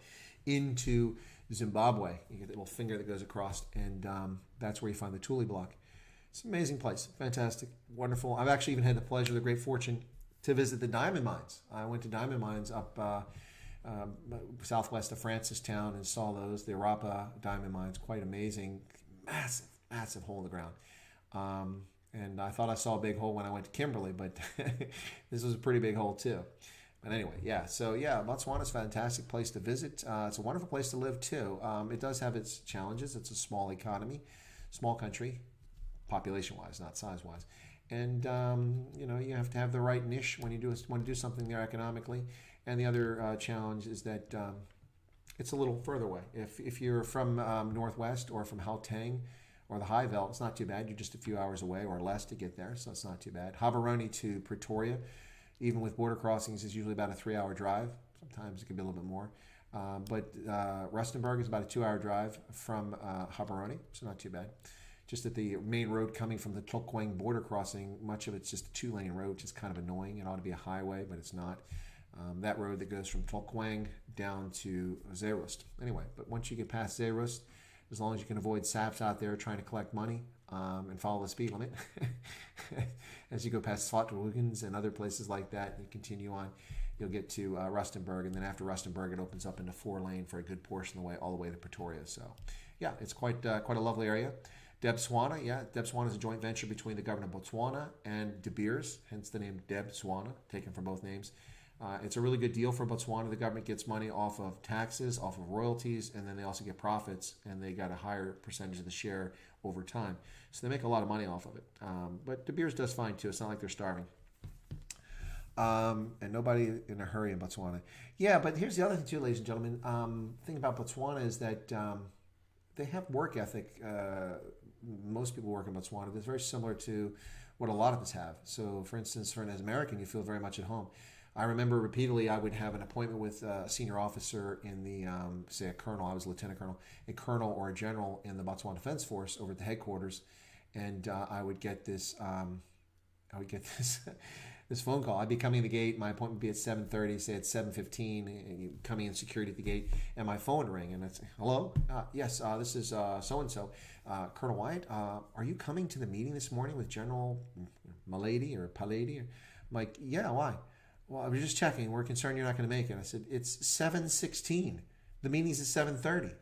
into Zimbabwe. You get the little finger that goes across, and that's where you find the Tuli Block. It's an amazing place, fantastic, wonderful. I've actually even had the pleasure, the great fortune to visit the diamond mines. I went to diamond mines up southwest of Francistown and saw those, the Arapa diamond mines, quite amazing, massive, massive hole in the ground. And I thought I saw a big hole when I went to Kimberley, but this was a pretty big hole too. But anyway, yeah. So yeah, Botswana's a fantastic place to visit. It's a wonderful place to live too. It does have its challenges. It's a small economy, small country, population-wise, not size-wise. And you have to have the right niche when you want to do something there economically. And the other challenge is that it's a little further away. If you're from Northwest or from Gauteng or the High Veld, it's not too bad. You're just a few hours away or less to get there, so it's not too bad. Gaborone to Pretoria, even with border crossings, is usually about a 3-hour drive. Sometimes it can be a little bit more. But Rustenburg is about a 2-hour drive from Gaborone, so not too bad. Just that the main road coming from the Tlokweng border crossing, much of it's just a 2-lane road, which is kind of annoying. It ought to be a highway, but it's not. That road that goes from Tlokweng down to Zeerust. Anyway, but once you get past Zeerust, as long as you can avoid SAPs out there trying to collect money and follow the speed limit, as you go past Swartwogens and other places like that, and you continue on, you'll get to Rustenburg, and then after Rustenburg, it opens up into 4-lane for a good portion of the way, all the way to Pretoria. So, yeah, it's quite a lovely area. Debswana, yeah, Debswana is a joint venture between the government of Botswana and De Beers, hence the name Debswana, taken from both names. It's a really good deal for Botswana. The government gets money off of taxes, off of royalties, and then they also get profits, and they got a higher percentage of the share over time. So they make a lot of money off of it. But De Beers does fine, too. It's not like they're starving. And nobody in a hurry in Botswana. Yeah, but here's the other thing, too, ladies and gentlemen. The thing about Botswana is that they have work ethic. Most people work in Botswana that's very similar to what a lot of us have. So, for instance, for an American, you feel very much at home. I remember repeatedly I would have an appointment with a senior officer in the, say a colonel, I was a lieutenant colonel, a colonel or a general in the Botswana Defense Force over at the headquarters, and I would get this, this phone call. I'd be coming in the gate, my appointment would be at 7:30, say at 7:15, coming in security at the gate, and my phone would ring, and I'd say, hello? Yes, this is so-and-so. Colonel Wyatt, are you coming to the meeting this morning with General Malady or Palady? I'm like, yeah, why? Well, I was just checking. We're concerned you're not going to make it. I said, it's 7:16. The meeting's at 7:30.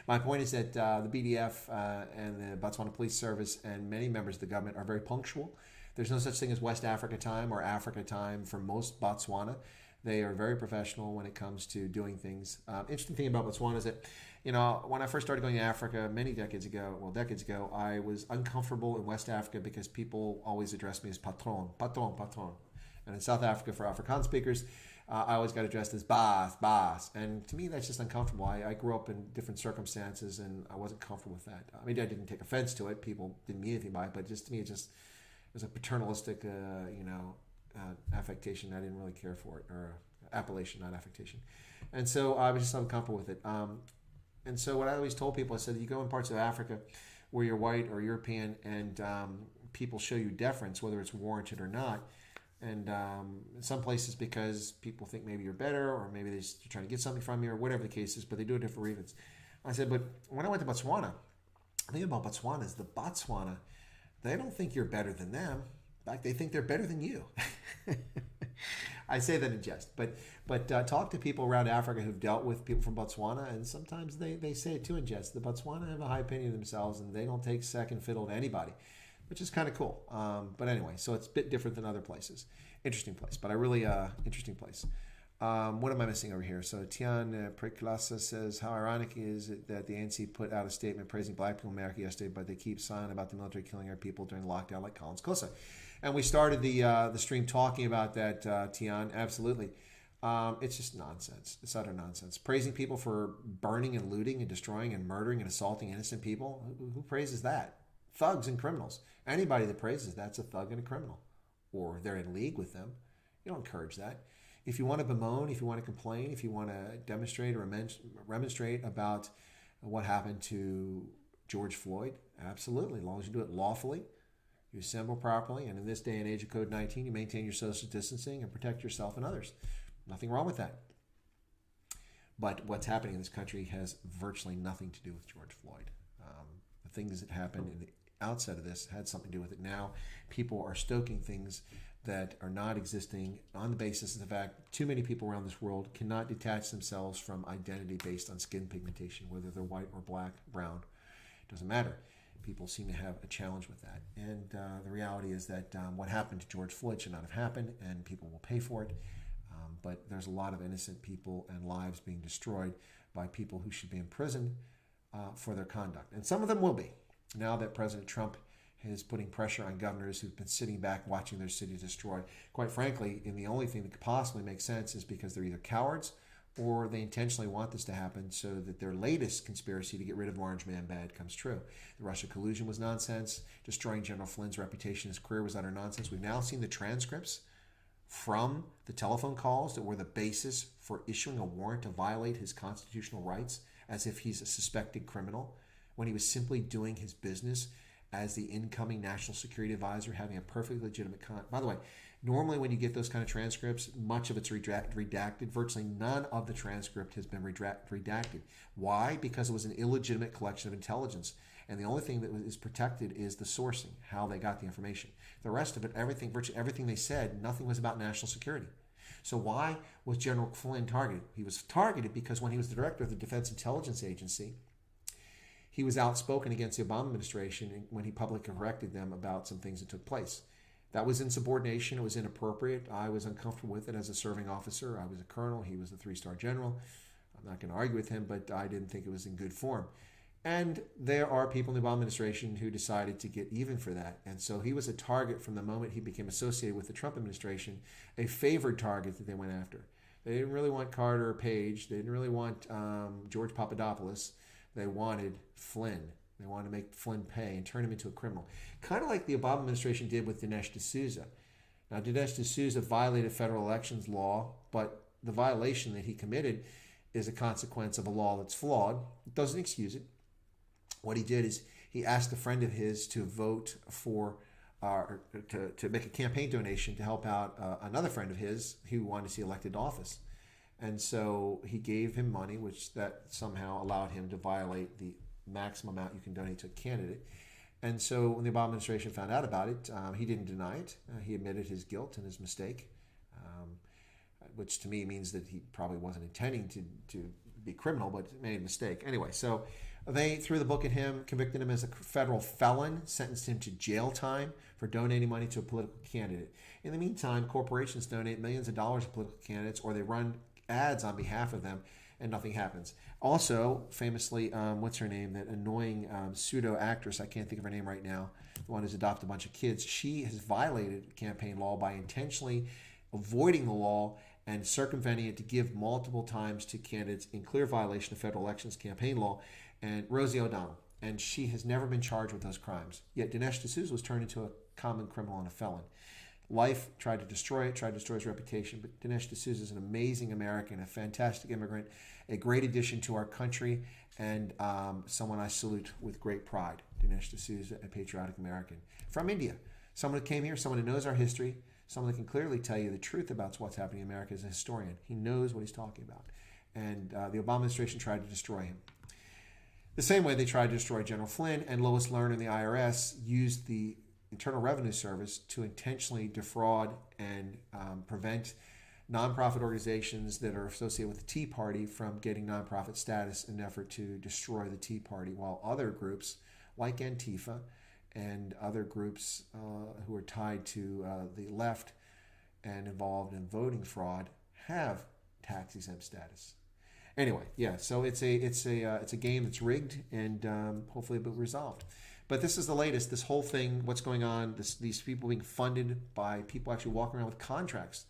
My point is that the BDF and the Botswana Police Service and many members of the government are very punctual. There's no such thing as West Africa time or Africa time for most Botswana. They are very professional when it comes to doing things. Interesting thing about Botswana is that, when I first started going to Africa many decades ago, I was uncomfortable in West Africa because people always addressed me as patron. And in South Africa, for Afrikaans speakers, I always got addressed as Baas. And to me, that's just uncomfortable. I grew up in different circumstances, and I wasn't comfortable with that. I mean, I didn't take offense to it. People didn't mean anything by it, but just to me, it was a paternalistic, affectation. I didn't really care for it, or appellation, not affectation. And so I was just uncomfortable with it. And so what I always told people, I said, you go in parts of Africa where you're white or European, and people show you deference, whether it's warranted or not. And in some places because people think maybe you're better, or maybe they're trying to get something from you, or whatever the case is, but they do it for reasons. I said, but when I went to Botswana, the thing about Botswana is they don't think you're better than them. In fact, they think they're better than you. I say that in jest, but talk to people around Africa who've dealt with people from Botswana, and sometimes they say it too in jest. The Botswana have a high opinion of themselves, and they don't take second fiddle to anybody, which is kind of cool. But anyway, so it's a bit different than other places. Interesting place, but interesting place. What am I missing over here? So Tian Preklasa says, how ironic is it that the ANC put out a statement praising black people in America yesterday, but they keep silent about the military killing our people during lockdown like Collins Kosa. And we started the stream talking about that, Tian. Absolutely. It's just nonsense. It's utter nonsense. Praising people for burning and looting and destroying and murdering and assaulting innocent people. Who praises that? Thugs and criminals. Anybody that praises that's a thug and a criminal, or they're in league with them. You don't encourage that. If you want to bemoan, if you want to complain, if you want to demonstrate or remonstrate about What happened to George Floyd? Absolutely. As long as you do it lawfully, you assemble properly, and in this day and age of Code 19, you maintain your social distancing and protect yourself and others. Nothing wrong with that. But what's happening in this country has virtually nothing to do with George Floyd. The things that happened in the outset of this had something to do with it. Now, people are stoking things that are not existing on the basis of the fact too many people around this world cannot detach themselves from identity based on skin pigmentation, whether they're white or black, brown, it doesn't matter. People seem to have a challenge with that. And the reality is that what happened to George Floyd should not have happened, and people will pay for it. But there's a lot of innocent people and lives being destroyed by people who should be imprisoned for their conduct. And some of them will be. Now that President Trump is putting pressure on governors who've been sitting back watching their cities destroyed. Quite frankly, and the only thing that could possibly make sense is because they're either cowards or they intentionally want this to happen so that their latest conspiracy to get rid of Orange Man Bad comes true. The Russia collusion was nonsense. Destroying General Flynn's reputation, his career was utter nonsense. We've now seen the transcripts from the telephone calls that were the basis for issuing a warrant to violate his constitutional rights as if he's a suspected criminal when he was simply doing his business as the incoming national security advisor, having a perfectly legitimate By the way, normally when you get those kind of transcripts, much of it's redacted. Virtually none of the transcript has been redacted. Why? Because it was an illegitimate collection of intelligence. And the only thing that is protected is the sourcing, how they got the information. The rest of it, virtually everything they said, nothing was about national security. So why was General Flynn targeted? He was targeted because when he was the director of the Defense Intelligence Agency, he was outspoken against the Obama administration when he publicly corrected them about some things that took place. That was insubordination. It was inappropriate. I was uncomfortable with it as a serving officer. I was a colonel. He was a 3-star general. I'm not going to argue with him, but I didn't think it was in good form. And there are people in the Obama administration who decided to get even for that. And so he was a target from the moment he became associated with the Trump administration, a favored target that they went after. They didn't really want Carter or Page. They didn't really want George Papadopoulos. They wanted Flynn. They wanted to make Flynn pay and turn him into a criminal. Kind of like the Obama administration did with Dinesh D'Souza. Now, Dinesh D'Souza violated federal elections law, but the violation that he committed is a consequence of a law that's flawed. It doesn't excuse it. What he did is he asked a friend of his to vote for, to make a campaign donation to help out another friend of his who wanted to see elected to office. And so he gave him money, which that somehow allowed him to violate the maximum amount you can donate to a candidate. And so when the Obama administration found out about it, he didn't deny it. He admitted his guilt and his mistake, which to me means that he probably wasn't intending to be criminal, but made a mistake. Anyway, so they threw the book at him, convicted him as a federal felon, sentenced him to jail time for donating money to a political candidate. In the meantime, corporations donate millions of dollars to political candidates, or they run ads on behalf of them, and nothing happens. Also, famously, what's her name? That annoying pseudo actress, I can't think of her name right now, the one who's adopted a bunch of kids. She has violated campaign law by intentionally avoiding the law and circumventing it to give multiple times to candidates in clear violation of federal elections campaign law, and Rosie O'Donnell. And she has never been charged with those crimes. Yet Dinesh D'Souza was turned into a common criminal and a felon. Life tried to destroy it, tried to destroy his reputation, but Dinesh D'Souza is an amazing American, a fantastic immigrant, a great addition to our country, and someone I salute with great pride. Dinesh D'Souza, a patriotic American from India. Someone who came here, someone who knows our history, someone that can clearly tell you the truth about what's happening in America as a historian. He knows what he's talking about. And the Obama administration tried to destroy him. The same way they tried to destroy General Flynn, and Lois Lerner and the IRS used the Internal Revenue Service to intentionally defraud and prevent nonprofit organizations that are associated with the Tea Party from getting nonprofit status in an effort to destroy the Tea Party, while other groups like Antifa and other groups who are tied to the left and involved in voting fraud have tax-exempt status. Anyway, yeah, so it's a game that's rigged and hopefully it'll be resolved. But this is the latest. This whole thing, what's going on, these people being funded by people actually walking around with contracts,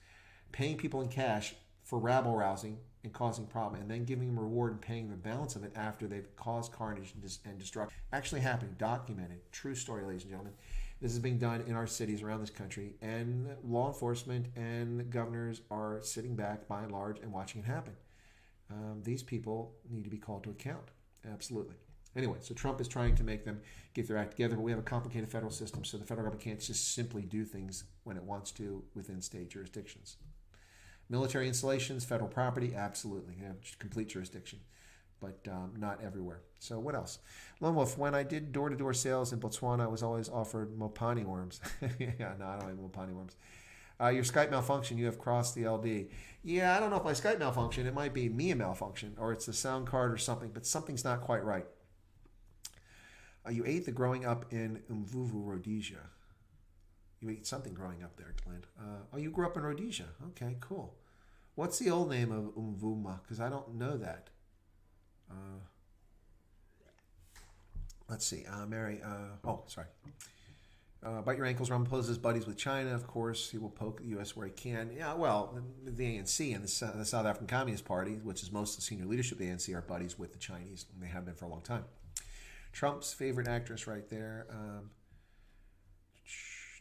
paying people in cash for rabble-rousing and causing problem, and then giving them a reward and paying the balance of it after they've caused carnage and destruction. Actually happening, documented, true story, ladies and gentlemen. This is being done in our cities around this country, and law enforcement and the governors are sitting back by and large and watching it happen. These people need to be called to account. Absolutely. Anyway, so Trump is trying to make them get their act together, but we have a complicated federal system, so the federal government can't just simply do things when it wants to within state jurisdictions. Military installations, federal property, absolutely. They have complete jurisdiction, but not everywhere. So what else? Lone Wolf, when I did door-to-door sales in Botswana, I was always offered Mopani worms. Yeah, no, I don't have Mopani worms. Your Skype malfunction, you have crossed the LD. Yeah, I don't know if my Skype malfunction, it might be me a malfunction, or it's the sound card or something, but something's not quite right. You ate the growing up in Mvuvu, Rhodesia. You ate something growing up there, Glenn. You grew up in Rhodesia. Okay, cool. What's the old name of Mvuma? Because I don't know that. Let's see. Mary. Sorry. Bite your ankles. Rum poses buddies with China. Of course, he will poke the U.S. where he can. Yeah, well, the ANC and the South African Communist Party, which is most of the senior leadership of the ANC, are buddies with the Chinese, and they have been for a long time. Trump's favorite actress right there.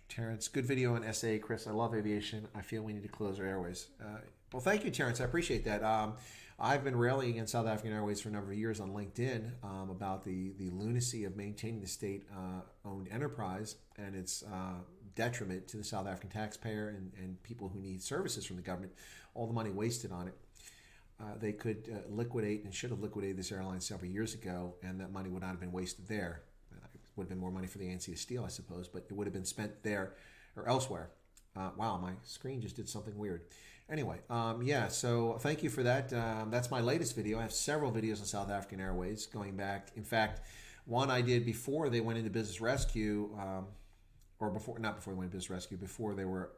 Terrence, good video on SA. Chris, I love aviation. I feel we need to close our airways. Well, thank you, Terrence. I appreciate that. I've been railing against South African Airways for a number of years on LinkedIn about the lunacy of maintaining the state-owned enterprise and its detriment to the South African taxpayer and people who need services from the government, all the money wasted on it. They could liquidate and should have liquidated this airline several years ago, and that money would not have been wasted there. It would have been more money for the ANC to steal, I suppose, but it would have been spent there or elsewhere. Wow, my screen just did something weird. Anyway, so thank you for that. That's my latest video. I have several videos on South African Airways going back. In fact, one I did before they went into business rescue, not before they went into business rescue, before they were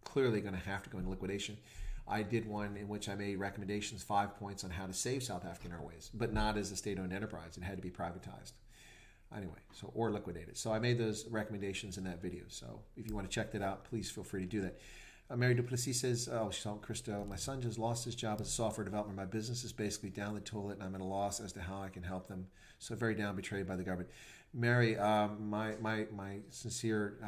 clearly going to have to go into liquidation. I did one in which I made recommendations, 5 points on how to save South African Airways, but not as a state-owned enterprise. It had to be privatized. Anyway, or liquidated. So I made those recommendations in that video. So if you want to check that out, please feel free to do that. Mary Duplessis says, she's on Christo, my son just lost his job as a software developer. My business is basically down the toilet, and I'm at a loss as to how I can help them. So very down, betrayed by the government. Mary, my sincere,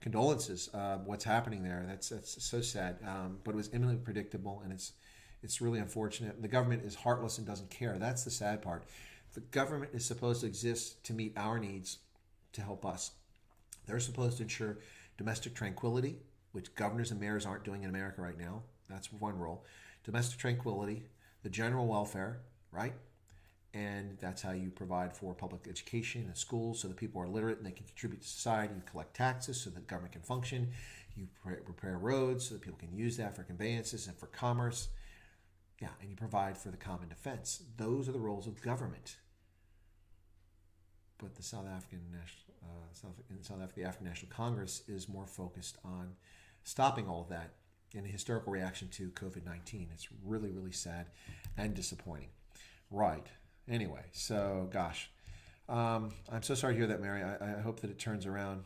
condolences. What's happening there? That's so sad. But it was imminently predictable, and it's really unfortunate. The government is heartless and doesn't care. That's the sad part. The government is supposed to exist to meet our needs, to help us. They're supposed to ensure domestic tranquility, which governors and mayors aren't doing in America right now. That's one role. Domestic tranquility, the general welfare, right? And that's how you provide for public education and schools so that people are literate and they can contribute to society. You collect taxes so that the government can function. You repair roads so that people can use that for conveyances and for commerce. Yeah, and you provide for the common defense. Those are the roles of government. But the the African National Congress is more focused on stopping all of that in a historical reaction to COVID-19. It's really, really sad and disappointing. Right. Anyway, so gosh, I'm so sorry to hear that, Mary. I hope that it turns around.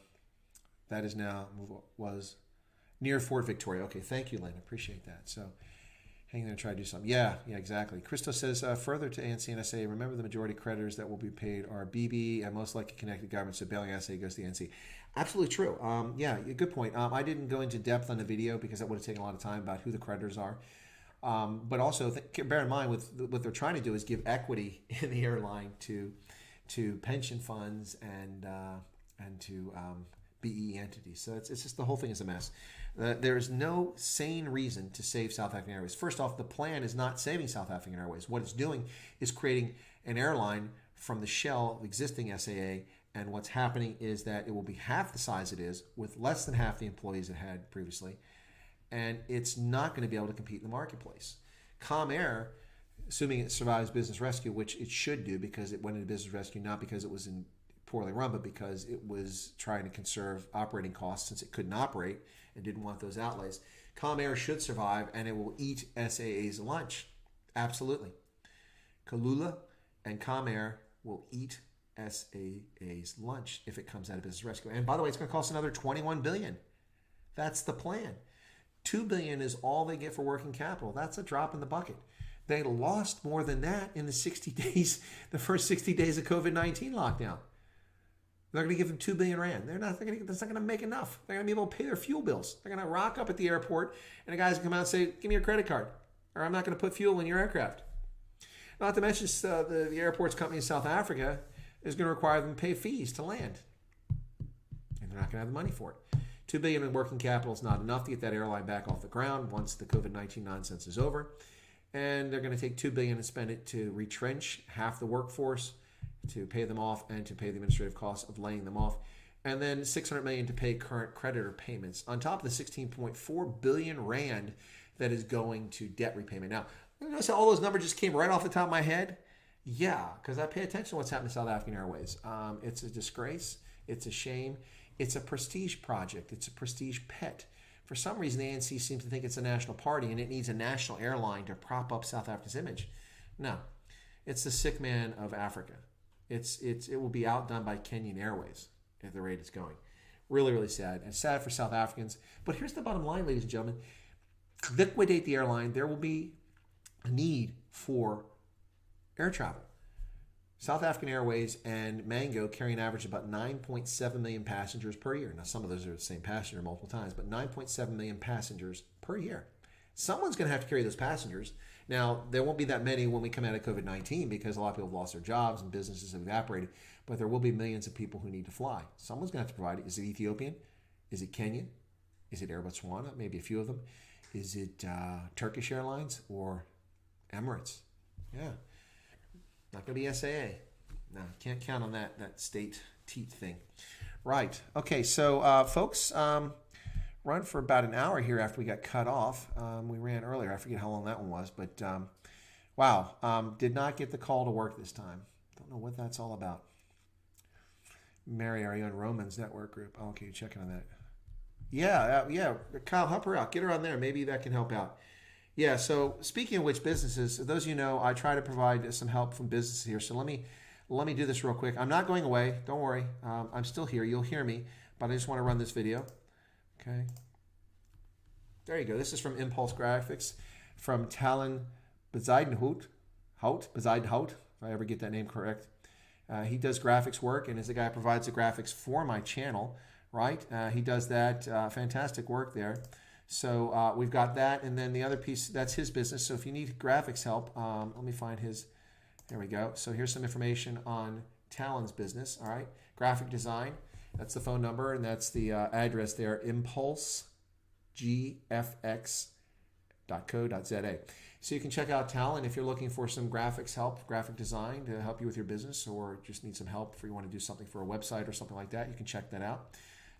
That is now was near Fort Victoria. Okay, thank you, Lynn. I appreciate that. So hang there and try to do something. Yeah, exactly. Christo says, further to ANC and SA, remember the majority creditors that will be paid are BB and most likely connected governments, so bailing SA goes to the ANC. Absolutely true. Good point. I didn't go into depth on the video because that would have taken a lot of time about who the creditors are. But also bear in mind what they're trying to do is give equity in the airline to pension funds and to BE entities. So it's just the whole thing is a mess. There is no sane reason to save South African Airways. First off, the plan is not saving South African Airways. What it's doing is creating an airline from the shell of existing SAA, and what's happening is that it will be half the size it is with less than half the employees it had previously, and it's not going to be able to compete in the marketplace. Comair, assuming it survives business rescue, which it should do because it went into business rescue not because it was poorly run, but because it was trying to conserve operating costs since it couldn't operate and didn't want those outlays. Comair should survive, and it will eat SAA's lunch. Absolutely. Kulula and Comair will eat SAA's lunch if it comes out of business rescue. And by the way, it's going to cost another $21 billion. That's the plan. $2 billion is all they get for working capital. That's a drop in the bucket. They lost more than that in the 60 days, the first 60 days of COVID-19 lockdown. They're going to give them 2 billion rand. That's not going to make enough. They're going to be able to pay their fuel bills. They're going to rock up at the airport, and the guys can come out and say, "Give me your credit card, or I'm not going to put fuel in your aircraft." Not to mention the airports company in South Africa is going to require them to pay fees to land, and they're not going to have the money for it. $2 billion in working capital is not enough to get that airline back off the ground once the COVID-19 nonsense is over. And they're going to take $2 billion and spend it to retrench half the workforce, to pay them off, and to pay the administrative costs of laying them off. And then $600 million to pay current creditor payments on top of the 16.4 billion rand that is going to debt repayment. Now, you notice how all those numbers just came right off the top of my head? Yeah, because I pay attention to what's happening to South African Airways. It's a disgrace. It's a shame. It's a prestige project. It's a prestige pet. For some reason, the ANC seems to think it's a national party and it needs a national airline to prop up South Africa's image. No, it's the sick man of Africa. It will be outdone by Kenyan Airways at the rate it's going. Really, really sad. And sad for South Africans. But here's the bottom line, ladies and gentlemen. Liquidate the airline. There will be a need for air travel. South African Airways and Mango carry an average of about 9.7 million passengers per year. Now, some of those are the same passenger multiple times, but 9.7 million passengers per year. Someone's going to have to carry those passengers. Now, there won't be that many when we come out of COVID-19 because a lot of people have lost their jobs and businesses have evaporated, but there will be millions of people who need to fly. Someone's going to have to provide it. Is it Ethiopian? Is it Kenyan? Is it Air Botswana? Maybe a few of them. Is it Turkish Airlines or Emirates? Yeah. Not going to be SAA. No, can't count on that state teat thing. Right. Okay, so folks, run for about an hour here after we got cut off. We ran earlier. I forget how long that one was, but wow. Did not get the call to work this time. Don't know what that's all about. Mary, are you on Roman's network group? Oh, okay, you're checking on that. Yeah. Kyle, help her out. Get her on there. Maybe that can help out. Yeah, so speaking of which businesses, those of you know, I try to provide some help from businesses here. So let me do this real quick. I'm not going away. Don't worry. I'm still here. You'll hear me, but I just want to run this video. Okay. There you go. This is from Impulse Graphics, from Talon Bezuidenhout, if I ever get that name correct. He does graphics work and is the guy who provides the graphics for my channel, right? He does that fantastic work there. So we've got that, and then the other piece, that's his business. So if you need graphics help, let me find his, there we go. So here's some information on Talon's business, all right? Graphic design, that's the phone number, and that's the address there, impulsegfx.co.za. So you can check out Talon if you're looking for some graphics help, graphic design to help you with your business, or just need some help if you want to do something for a website or something like that. You can check that out.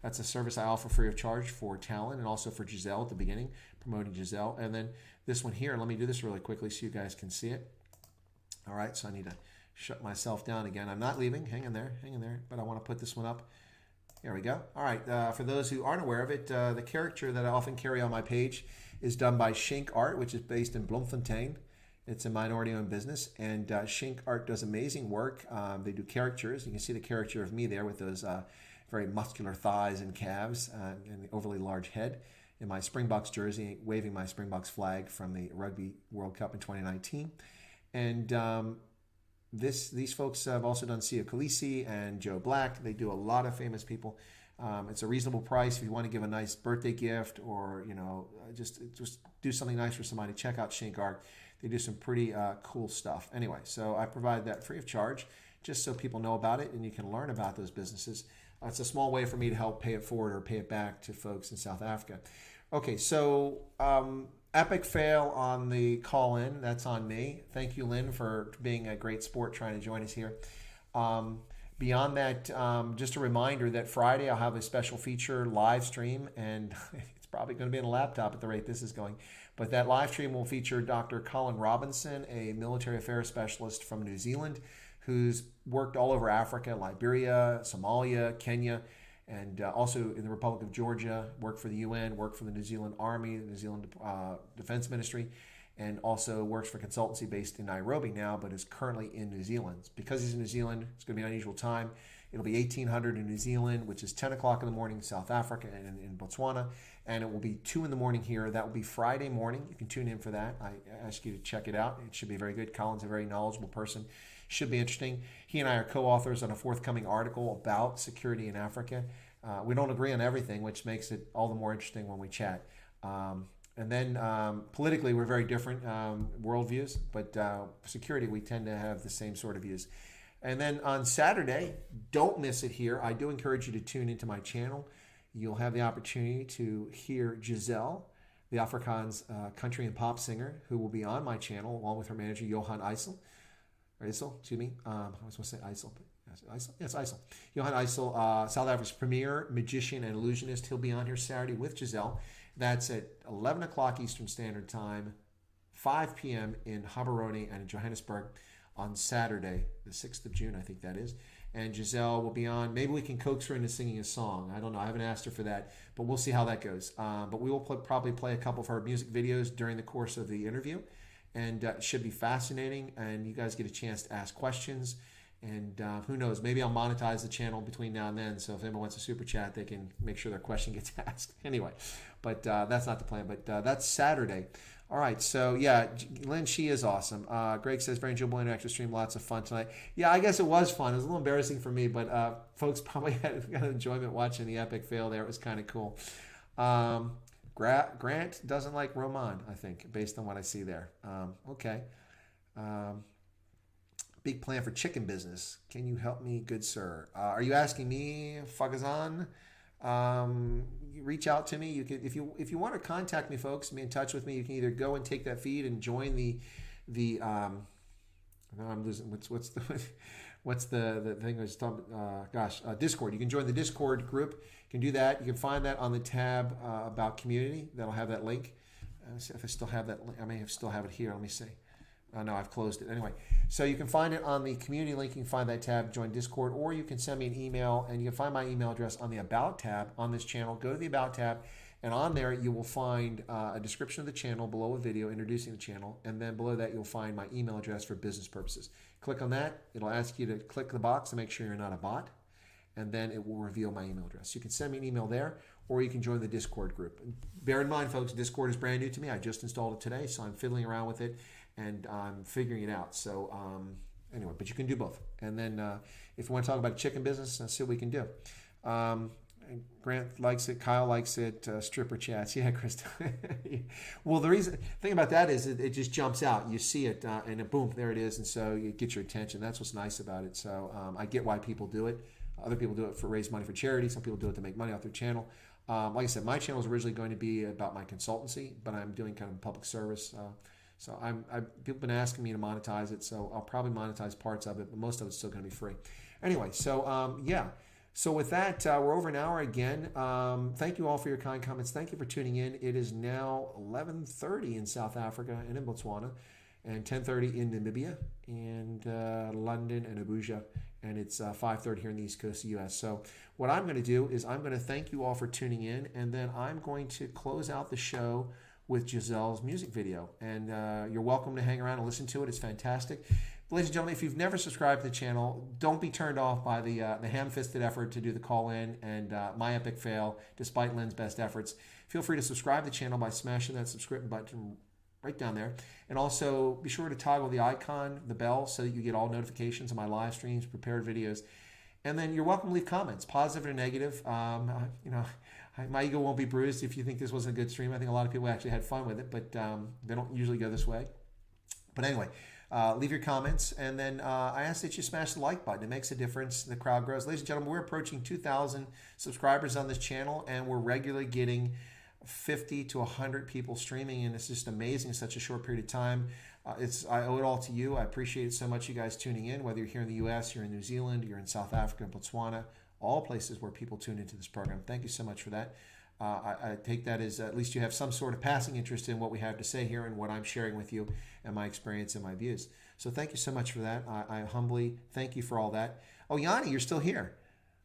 That's a service I offer free of charge for Talon and also for Giselle at the beginning, promoting Giselle. And then this one here, let me do this really quickly so you guys can see it. All right, so I need to shut myself down again. I'm not leaving. Hang in there, but I want to put this one up. There we go. All right, for those who aren't aware of it, the caricature that I often carry on my page is done by Shink Art, which is based in Bloemfontein. It's a minority-owned business, and Shink Art does amazing work. They do caricatures. You can see the caricature of me there with those very muscular thighs and calves and the overly large head in my Springboks jersey, waving my Springboks flag from the Rugby World Cup in 2019. And these folks have also done Sia Khaleesi and Joe Black. They do a lot of famous people. It's a reasonable price if you want to give a nice birthday gift or just do something nice for somebody. Check out Shink Art. They do some pretty cool stuff. Anyway, so I provide that free of charge just so people know about it and you can learn about those businesses. It's a small way for me to help pay it forward or pay it back to folks in South Africa. Okay, so epic fail on the call-in. That's on me. Thank you, Lynn, for being a great sport trying to join us here. Beyond that, just a reminder that Friday I'll have a special feature live stream, and it's probably going to be on a laptop at the rate this is going. But that live stream will feature Dr. Colin Robinson, a military affairs specialist from New Zealand, who's worked all over Africa, Liberia, Somalia, Kenya, and also in the Republic of Georgia, worked for the UN, worked for the New Zealand Army, the New Zealand Defense Ministry, and also works for consultancy based in Nairobi now, but is currently in New Zealand. Because he's in New Zealand, it's going to be an unusual time. It'll be 1800 in New Zealand, which is 10 o'clock in the morning in South Africa and in Botswana, and it will be 2 in the morning here. That will be Friday morning. You can tune in for that. I ask you to check it out. It should be very good. Colin's a very knowledgeable person. Should be interesting. He and I are co-authors on a forthcoming article about security in Africa. We don't agree on everything, which makes it all the more interesting when we chat. And then politically, we're very different worldviews, but security, we tend to have the same sort of views. And then on Saturday, don't miss it here. I do encourage you to tune into my channel. You'll have the opportunity to hear Giselle, the Afrikaans country and pop singer, who will be on my channel along with her manager, Johan IJssel. Excuse me. I was going to say IJssel. IJssel? Yes, IJssel. Johan IJssel, South Africa's premier magician and illusionist. He'll be on here Saturday with Giselle. That's at 11 o'clock Eastern Standard Time, 5 p.m. in Gaborone and in Johannesburg on Saturday, the 6th of June, I think that is. And Giselle will be on. Maybe we can coax her into singing a song. I don't know. I haven't asked her for that, but we'll see how that goes. But we will probably play a couple of her music videos during the course of the interview. And it should be fascinating. And you guys get a chance to ask questions. And who knows, maybe I'll monetize the channel between now and then. So if anyone wants a super chat, they can make sure their question gets asked. Anyway, but that's not the plan. But that's Saturday. All right, so yeah, Lynn, she is awesome. Greg says, very enjoyable interactive stream, lots of fun tonight. Yeah, I guess it was fun. It was a little embarrassing for me, but folks probably had enjoyment watching the epic fail there. It was kind of cool. Grant doesn't like Roman, I think, based on what I see there. Okay. Big plan for chicken business. Can you help me, good sir? Are you asking me, Fagazan? Reach out to me. You can, if you want to contact me, folks, be in touch with me. You can either go and take that feed and join the now I'm losing what's the thing I was talking Discord. You can join the Discord group. You can do that. You can find that on the tab about community. That'll have that link. If I still have that link, I may still have it here. Let me see. No, I've closed it. Anyway, so you can find it on the community link. You can find that tab, join Discord, or you can send me an email, and you can find my email address on the About tab on this channel. Go to the About tab, and on there you will find a description of the channel below a video introducing the channel, and then below that you'll find my email address for business purposes. Click on that. It'll ask you to click the box to make sure you're not a bot, and then it will reveal my email address. You can send me an email there, or you can join the Discord group. Bear in mind, folks, Discord is brand new to me. I just installed it today, so I'm fiddling around with it. And I'm figuring it out. So anyway, but you can do both. And then if you want to talk about chicken business, let's see what we can do. Grant likes it. Kyle likes it. Stripper chats. Yeah, Krista. Well, the thing about that is it just jumps out. You see it, and boom, there it is. And so you get your attention. That's what's nice about it. So I get why people do it. Other people do it for raise money for charity. Some people do it to make money off their channel. Like I said, my channel was originally going to be about my consultancy, but I'm doing kind of public service. So people have been asking me to monetize it, so I'll probably monetize parts of it, but most of it's still going to be free. Anyway, so yeah. So with that, we're over an hour again. Thank you all for your kind comments. Thank you for tuning in. It is now 11:30 in South Africa and in Botswana, and 10:30 in Namibia, and London and Abuja, and it's 5:30 here in the East Coast of the U.S. So what I'm going to do is I'm going to thank you all for tuning in, and then I'm going to close out the show with Giselle's music video. And you're welcome to hang around and listen to it. It's fantastic. Ladies and gentlemen, if you've never subscribed to the channel, don't be turned off by the ham-fisted effort to do the call-in and my epic fail, despite Lynn's best efforts. Feel free to subscribe to the channel by smashing that subscribe button right down there. And also, be sure to toggle the icon, the bell, so that you get all notifications of my live streams, prepared videos. And then you're welcome to leave comments, positive or negative. My ego won't be bruised if you think this wasn't a good stream. I think a lot of people actually had fun with it, but they don't usually go this way. But anyway, leave your comments, and then I ask that you smash the like button. It makes a difference. The crowd grows. Ladies and gentlemen, we're approaching 2,000 subscribers on this channel, and we're regularly getting 50 to 100 people streaming, and it's just amazing in such a short period of time. I owe it all to you. I appreciate it so much, you guys tuning in, whether you're here in the U.S., you're in New Zealand, you're in South Africa, and Botswana, all places where people tune into this program. Thank you so much for that. I take that as at least you have some sort of passing interest in what we have to say here and what I'm sharing with you and my experience and my views. So thank you so much for that. I humbly thank you for all that. Oh, Yanni, you're still here.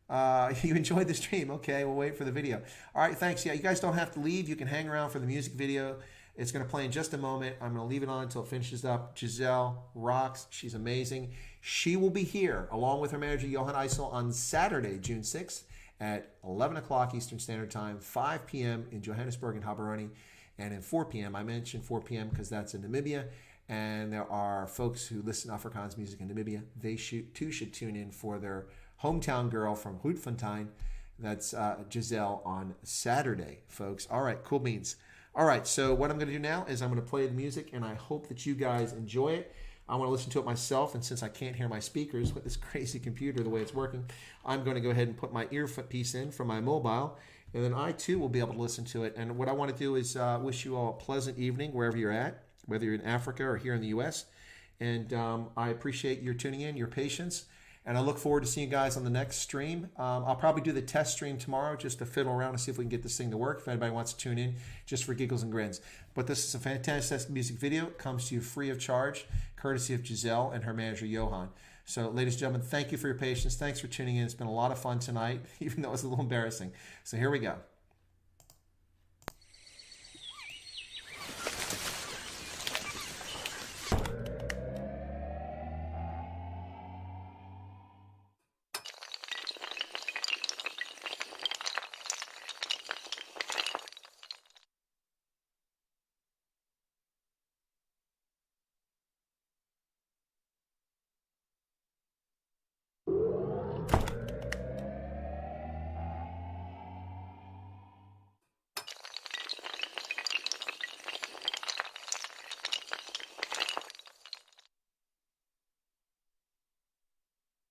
You enjoyed the stream. Okay, we'll wait for the video. All right, thanks. Yeah, you guys don't have to leave. You can hang around for the music video. It's going to play in just a moment. I'm going to leave it on until it finishes up. Giselle rocks. She's amazing. She will be here along with her manager, Johan IJssel, on Saturday, June 6th at 11 o'clock Eastern Standard Time, 5 p.m. in Johannesburg and Gaborone, and at 4 p.m. I mentioned 4 p.m. because that's in Namibia, and there are folks who listen to Afrikaans music in Namibia. They too should tune in for their hometown girl from Grootfontein. That's Giselle on Saturday, folks. All right, cool beans. All right, so what I'm going to do now is I'm going to play the music, and I hope that you guys enjoy it. I want to listen to it myself, and since I can't hear my speakers with this crazy computer the way it's working, I'm going to go ahead and put my earpiece in from my mobile, and then I too will be able to listen to it. And what I want to do is wish you all a pleasant evening wherever you're at, whether you're in Africa or here in the U.S. And I appreciate your tuning in, your patience. And I look forward to seeing you guys on the next stream. I'll probably do the test stream tomorrow just to fiddle around and see if we can get this thing to work. If anybody wants to tune in, just for giggles and grins. But this is a fantastic music video. It comes to you free of charge, courtesy of Giselle and her manager, Johan. So, ladies and gentlemen, thank you for your patience. Thanks for tuning in. It's been a lot of fun tonight, even though it was a little embarrassing. So here we go.